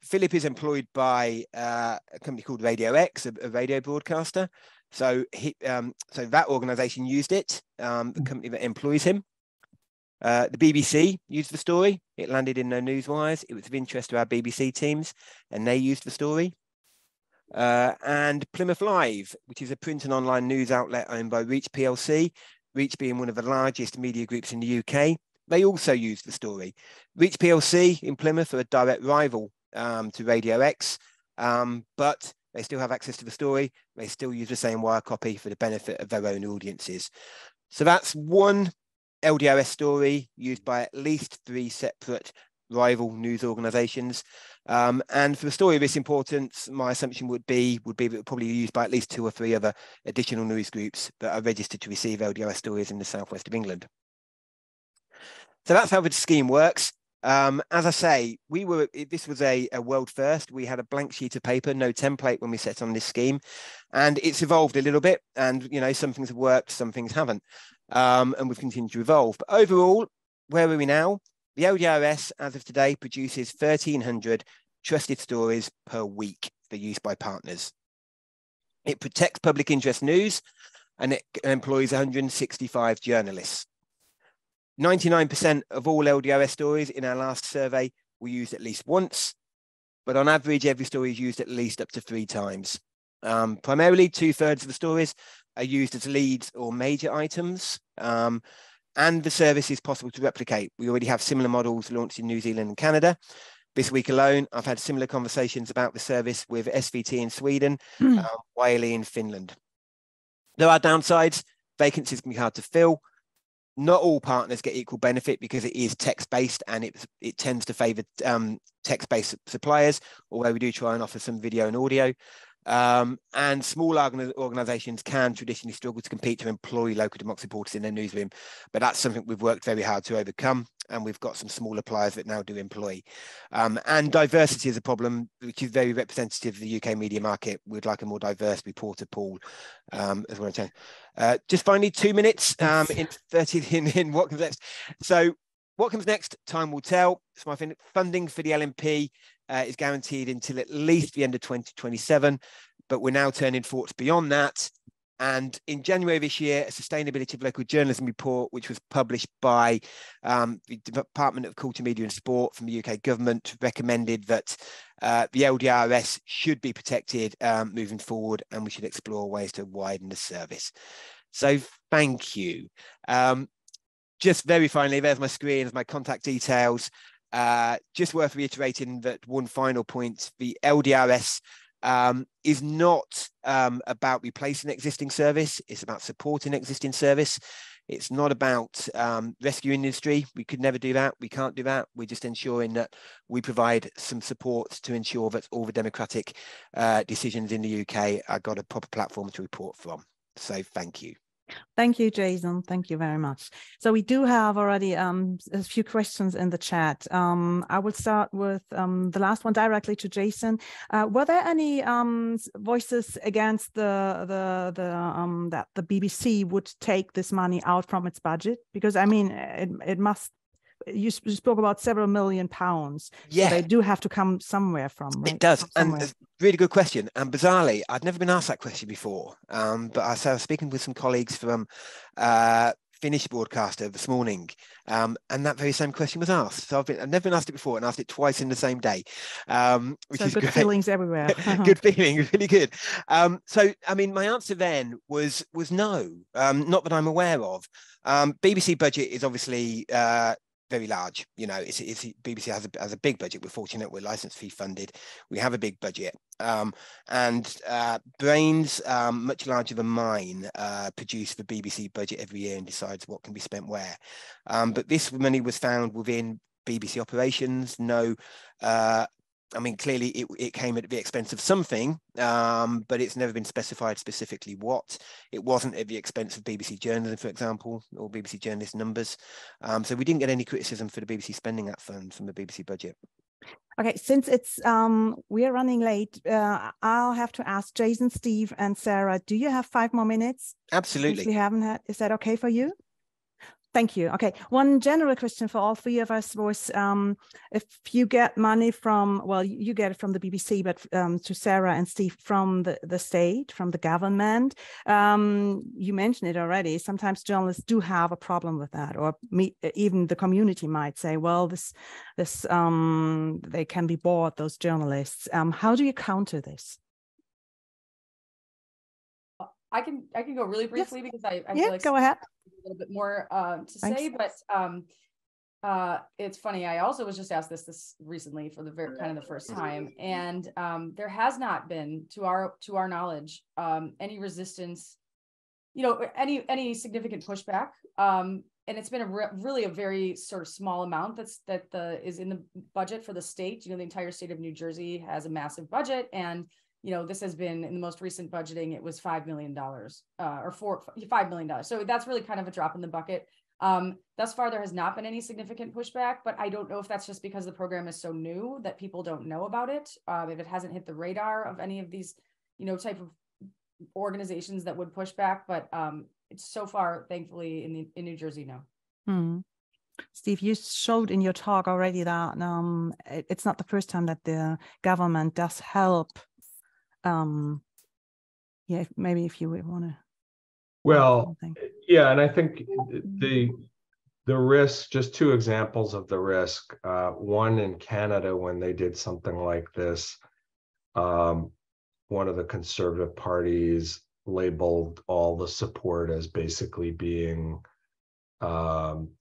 Philip is employed by a company called Radio X, a radio broadcaster. So that organisation used it, the company that employs him. The BBC used the story. It landed in their newswires. It was of interest to our BBC teams, and they used the story. And Plymouth Live, which is a print and online news outlet owned by Reach plc, Reach being one of the largest media groups in the UK, they also used the story. Reach plc in Plymouth are a direct rival to Radio X, but they still have access to the story. They still use the same wire copy for the benefit of their own audiences. So that's one LDRS story used by at least 3 separate rival news organisations. And for a story of this importance, my assumption would be that it would probably be used by at least 2 or 3 other additional news groups that are registered to receive LDRS stories in the southwest of England. So that's how the scheme works. As I say, this was a world first. We had a blank sheet of paper, no template when we set on this scheme, and it's evolved a little bit. And some things have worked, some things haven't, and we've continued to evolve. But overall, where are we now? The LDRS, as of today, produces 1,300 trusted stories per week for use by partners. It protects public interest news, and it employs 165 journalists. 99% of all LDRS stories in our last survey were used at least once, but on average, every story is used at least up to 3 times. Primarily, 2/3 of the stories are used as leads or major items. And the service is possible to replicate. We already have similar models launched in New Zealand and Canada. This week alone, I've had similar conversations about the service with SVT in Sweden, Wiley in Finland. There are downsides. Vacancies can be hard to fill. Not all partners get equal benefit because it is text-based, and it tends to favour text-based suppliers, although we do try and offer some video and audio. And small organisations can traditionally struggle to compete to employ local democracy reporters in their newsroom, but that's something we've worked very hard to overcome, and we've got some smaller players that now do employ. And diversity is a problem, which is very representative of the UK media market. We'd like a more diverse reporter pool as well. Just finally, 2 minutes in 30 in what comes next. So what comes next, time will tell. So my funding for the LNP is guaranteed until at least the end of 2027, but we're now turning thoughts beyond that. And in January of this year, a Sustainability of Local Journalism report, which was published by the Department of Culture, Media and Sport from the UK government, recommended that the LDRS should be protected moving forward, and we should explore ways to widen the service. So thank you. Just very finally, there's my screen, there's my contact details. Just worth reiterating that one final point, the LDRS is not about replacing existing service, it's about supporting existing service. It's not about rescuing industry. We could never do that. We can't do that. We're just ensuring that we provide some support to ensure that all the democratic decisions in the UK have got a proper platform to report from. So thank you. Thank you, Jason. Thank you very much. So we do have already a few questions in the chat. I will start with the last one directly to Jason. Were there any voices against that the BBC would take this money out from its budget? Because I mean, it must. You spoke about several £million. Yeah, so they do have to come somewhere from. Right? It does, and it's a really good question. And bizarrely, I'd never been asked that question before. But I was speaking with some colleagues from Finnish broadcaster this morning, and that very same question was asked. So I've never been asked it before, and asked it twice in the same day, which is good great. Feelings everywhere. Good feeling, really good. So I mean, my answer then was no, not that I'm aware of. BBC budget is obviously very large. You know, it's BBC has a big budget. We're fortunate we're license fee funded. We have a big budget, and Brains, much larger than mine, produce the BBC budget every year and decides what can be spent where. But this money was found within BBC operations. No, I mean, clearly it came at the expense of something, but it's never been specified specifically what. It wasn't at the expense of BBC journalism, for example, or BBC journalist numbers. So we didn't get any criticism for the BBC spending that fund from the BBC budget. Okay, since it's we are running late, I'll have to ask Jason, Steve, and Sarah. Do you have 5 more minutes? Absolutely. Since we haven't had. Is that okay for you? Thank you. Okay, one general question for all 3 of us was, if you get money from, well, you get it from the BBC, but to Sarah and Steve, from the state, from the government, you mentioned it already, sometimes journalists do have a problem with that, or even the community might say, well, they can be bored, those journalists. How do you counter this? I can go really briefly, yes. because I feel like go ahead. A little bit more to say, but it's funny. I also was just asked this recently for the the first time, and there has not been, to our knowledge, any resistance, any significant pushback. And it's been really a very sort of small amount that is in the budget for the state. The entire state of New Jersey has a massive budget, and this has been, in the most recent budgeting, it was $5 million or $5 million. So that's really kind of a drop in the bucket. Thus far, there has not been any significant pushback, but I don't know if that's just because the program is so new that people don't know about it. If it hasn't hit the radar of any of these, type of organizations that would push back, but it's so far, thankfully, in New Jersey, no. Hmm. Steve, you showed in your talk already that it's not the first time that the government does help. Maybe if you would want to. Well, yeah, and I think the risk, just 2 examples of the risk. One in Canada, when they did something like this, one of the conservative parties labeled all the support as basically being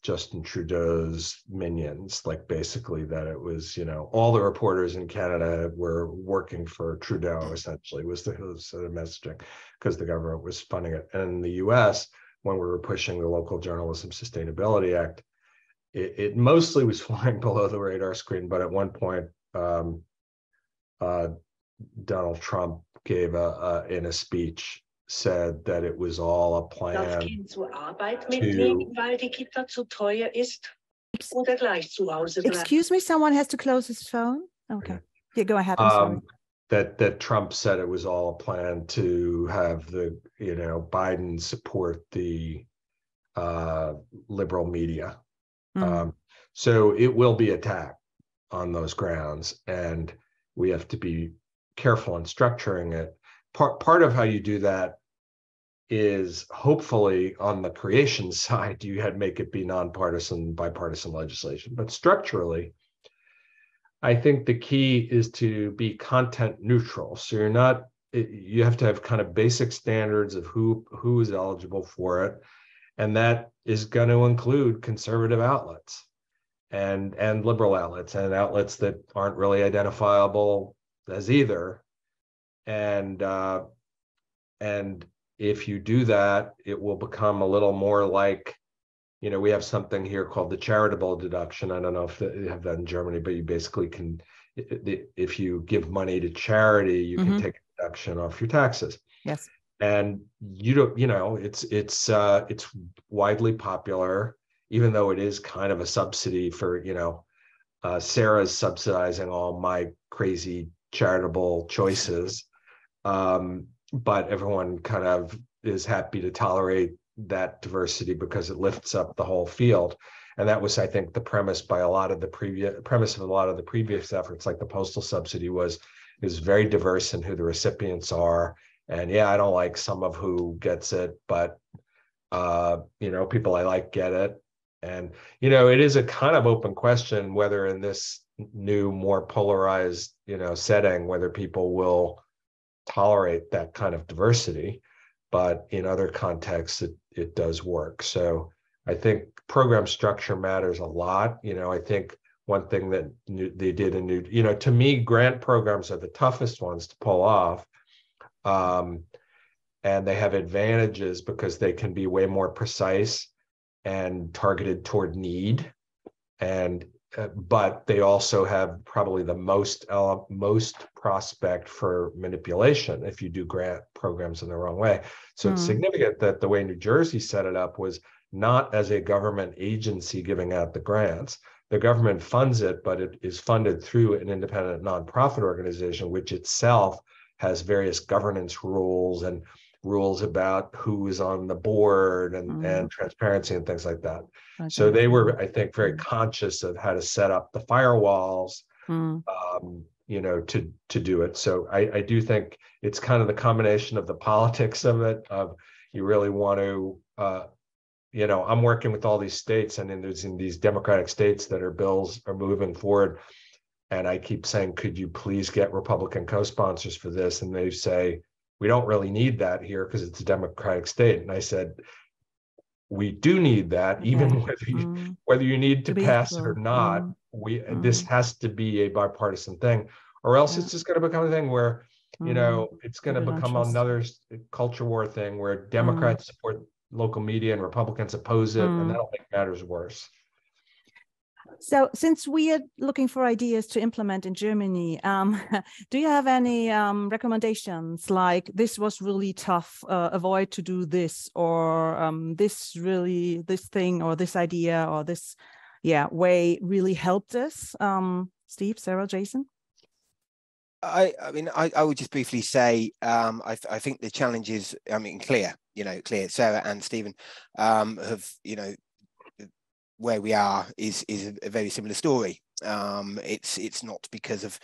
Justin Trudeau's minions, like basically that it was, all the reporters in Canada were working for Trudeau, essentially, was the messaging, because the government was funding it. And in the US, when we were pushing the Local Journalism Sustainability Act, it mostly was flying below the radar screen, but at one point, Donald Trump gave in a speech, said that it was all a plan Excuse me, someone has to close his phone. Okay. Yeah, go ahead. I'm sorry. That Trump said it was all a plan to have the, Biden support the liberal media. So it will be attacked on those grounds, and we have to be careful in structuring it. Part of how you do that is hopefully on the creation side, you had make it be nonpartisan, bipartisan legislation. But structurally, I think the key is to be content neutral. So you have to have kind of basic standards of who is eligible for it. And that is going to include conservative outlets and liberal outlets and outlets that aren't really identifiable as either. And if you do that, it will become a little more like, we have something here called the charitable deduction. I don't know if they have that in Germany, but you basically can, if you give money to charity, you can take a deduction off your taxes. Yes. And it's widely popular, even though it is kind of a subsidy for, Sarah's subsidizing all my crazy charitable choices. But everyone kind of is happy to tolerate that diversity because it lifts up the whole field. And that was, I think, the premise of a lot of the previous efforts, like the postal subsidy is very diverse in who the recipients are. And yeah, I don't like some of who gets it, but people I like get it. And it is a kind of open question whether in this new, more polarized, setting, whether people will tolerate that kind of diversity. But in other contexts, it does work. So I think program structure matters a lot. I think one thing that they did to me, grant programs are the toughest ones to pull off. And they have advantages because they can be way more precise and targeted toward need. But they also have probably the most prospect for manipulation if you do grant programs in the wrong way. So it's significant that the way New Jersey set it up was not as a government agency giving out the grants. The government funds it, but it is funded through an independent nonprofit organization, which itself has various governance rules and rules about who is on the board and transparency and things like that. So they were, I think, very conscious of how to set up the firewalls, to do it. So I do think it's kind of the combination of the politics of it, of you really want to, I'm working with all these states, and in these democratic states that bills are moving forward. And I keep saying, could you please get Republican co-sponsors for this? And they say, we don't really need that here because it's a democratic state. And I said, we do need that, even whether you need to pass it or not. This has to be a bipartisan thing, or else it's just going to become a thing where, it's going to become another culture war thing where Democrats support local media and Republicans oppose it, and that'll make matters worse. So since we are looking for ideas to implement in Germany, do you have any recommendations like this was really tough, avoid to do this, or this thing or this idea or this way really helped us? Steve, Sarah, Jason? I would just briefly say, I think the challenge is, clear, Sarah and Stephen have, where we are is a very similar story. It's not because of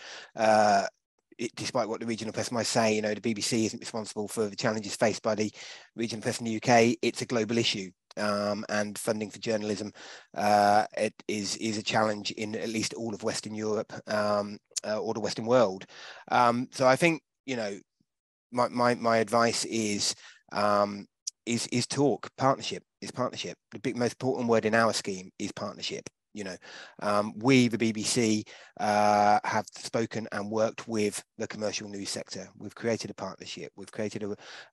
despite what the regional press might say, the BBC isn't responsible for the challenges faced by the regional press in the UK. It's a global issue, and funding for journalism it is a challenge in at least all of Western Europe or the Western world. So I think my advice is talk. Partnership is partnership. The most important word in our scheme is partnership. You know, we, the BBC, have spoken and worked with the commercial news sector. We've created a partnership. We've created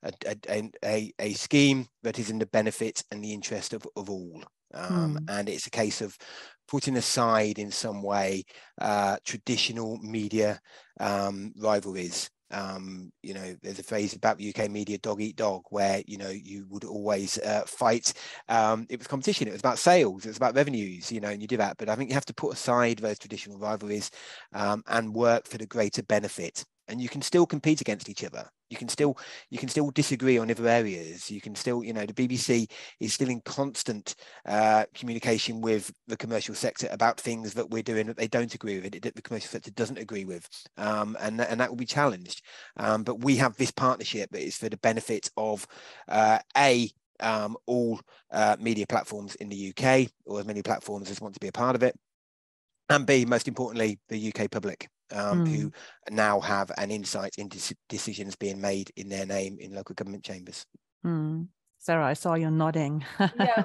a scheme that is in the benefit and the interest of all. And it's a case of putting aside in some way traditional media rivalries. You know, there's a phrase about the UK media, dog eat dog, where, you know, you would always fight. It was competition, it was about sales, it was about revenues, you know, and you do that. But I think you have to put aside those traditional rivalries and work for the greater benefit. And you can still compete against each other. You can still disagree on other areas. You can still, you know, the BBC is still in constant communication with the commercial sector about things that we're doing that they don't agree with, that the commercial sector doesn't agree with, and that will be challenged. But we have this partnership that is for the benefit of all media platforms in the UK, or as many platforms as want to be a part of it, and B, most importantly, the UK public. Who now have an insight into decisions being made in their name in local government chambers. Sarah, I saw you nodding. Yeah,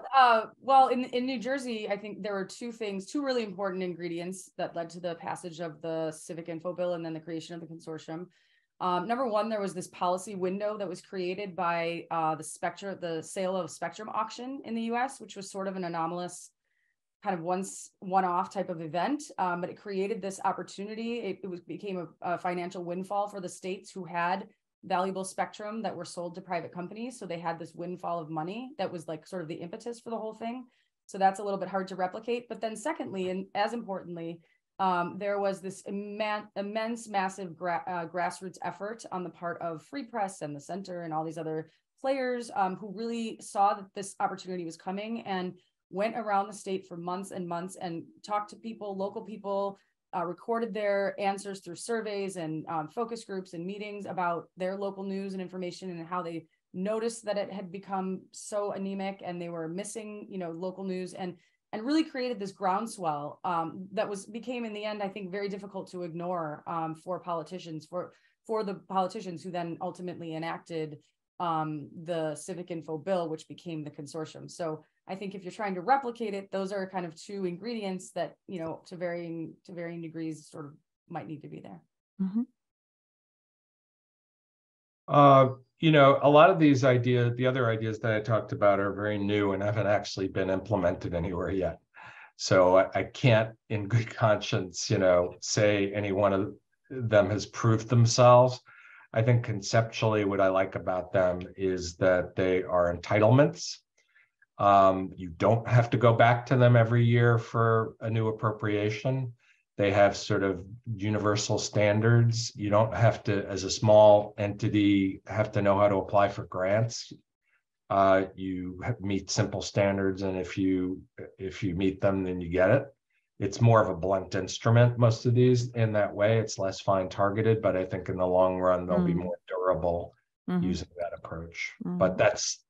well, in New Jersey, I think there were two really important ingredients that led to the passage of the Civic Info Bill and then the creation of the consortium. Number one, there was this policy window that was created by the sale of spectrum auction in the US, which was sort of an anomalous kind of one-off type of event, but it created this opportunity. It became a financial windfall for the states who had valuable spectrum that were sold to private companies. So they had this windfall of money that was like sort of the impetus for the whole thing. So that's a little bit hard to replicate. But then secondly, and as importantly, there was this immense, massive grassroots effort on the part of Free Press and the Center and all these other players who really saw that this opportunity was coming and went around the state for months and months and talked to people, local people, recorded their answers through surveys and focus groups and meetings about their local news and information and how they noticed that it had become so anemic and they were missing, you know, local news, and really created this groundswell that became in the end, I think, very difficult to ignore for politicians, for the politicians who then ultimately enacted the Civic Info Bill, which became the consortium. So I think if you're trying to replicate it, those are kind of two ingredients that, you know, to varying degrees sort of might need to be there. You know, a lot of these ideas, the other ideas that I talked about, are very new and haven't actually been implemented anywhere yet. So I can't, in good conscience, you know, say any one of them has proved themselves. I think conceptually what I like about them is that they are entitlements. You don't have to go back to them every year for a new appropriation. They have sort of universal standards. You don't have to, as a small entity, have to know how to apply for grants. You meet simple standards, and if you meet them, then you get it. It's more of a blunt instrument, most of these, in that way. It's less fine targeted, but I think in the long run, they'll be more durable using that approach. But that's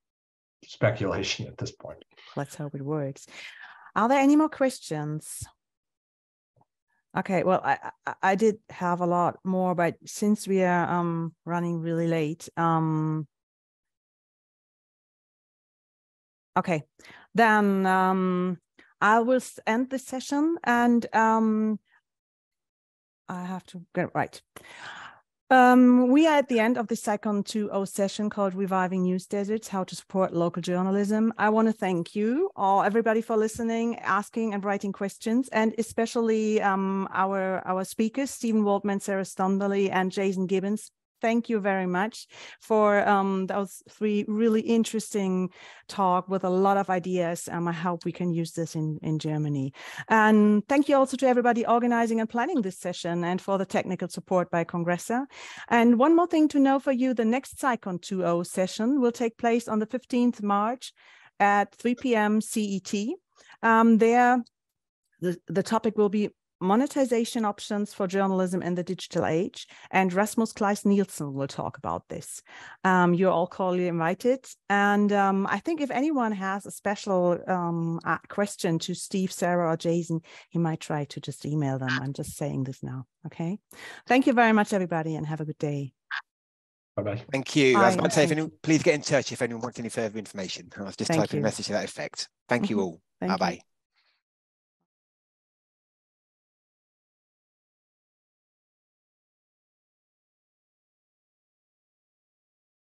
speculation at this point. Let's hope it works. Are there any more questions? Okay, well, I did have a lot more, but since we are running really late, okay, then I will end this session, and I have to get right. We are at the end of the SciCon 2.0 session called Reviving News Deserts, How to Support Local Journalism. I want to thank you, everybody, for listening, asking and writing questions, and especially our speakers, Stephen Waldman, Sarah Stonbely, and Jason Gibbins. Thank you very much for those three really interesting talk with a lot of ideas. I hope we can use this in Germany. And thank you also to everybody organizing and planning this session, and for the technical support by Congressa. And one more thing to know for you, the next SciCon 2.0 session will take place on the 15th March at 3 p.m. CET. There, the topic will be monetization options for journalism in the digital age, and Rasmus Kleis-Nielsen will talk about this. You're all cordially invited, and I think if anyone has a special question to Steve, Sarah, or Jason, he might try to just email them. I'm just saying this now, okay? Thank you very much, everybody, and have a good day. Bye-bye. Thank you. I was Bye. about to say, if Thank anyone, please get in touch if anyone wants any further information. I was just Thank typing a you. message to that effect. Thank you all. Thank you. Bye-bye.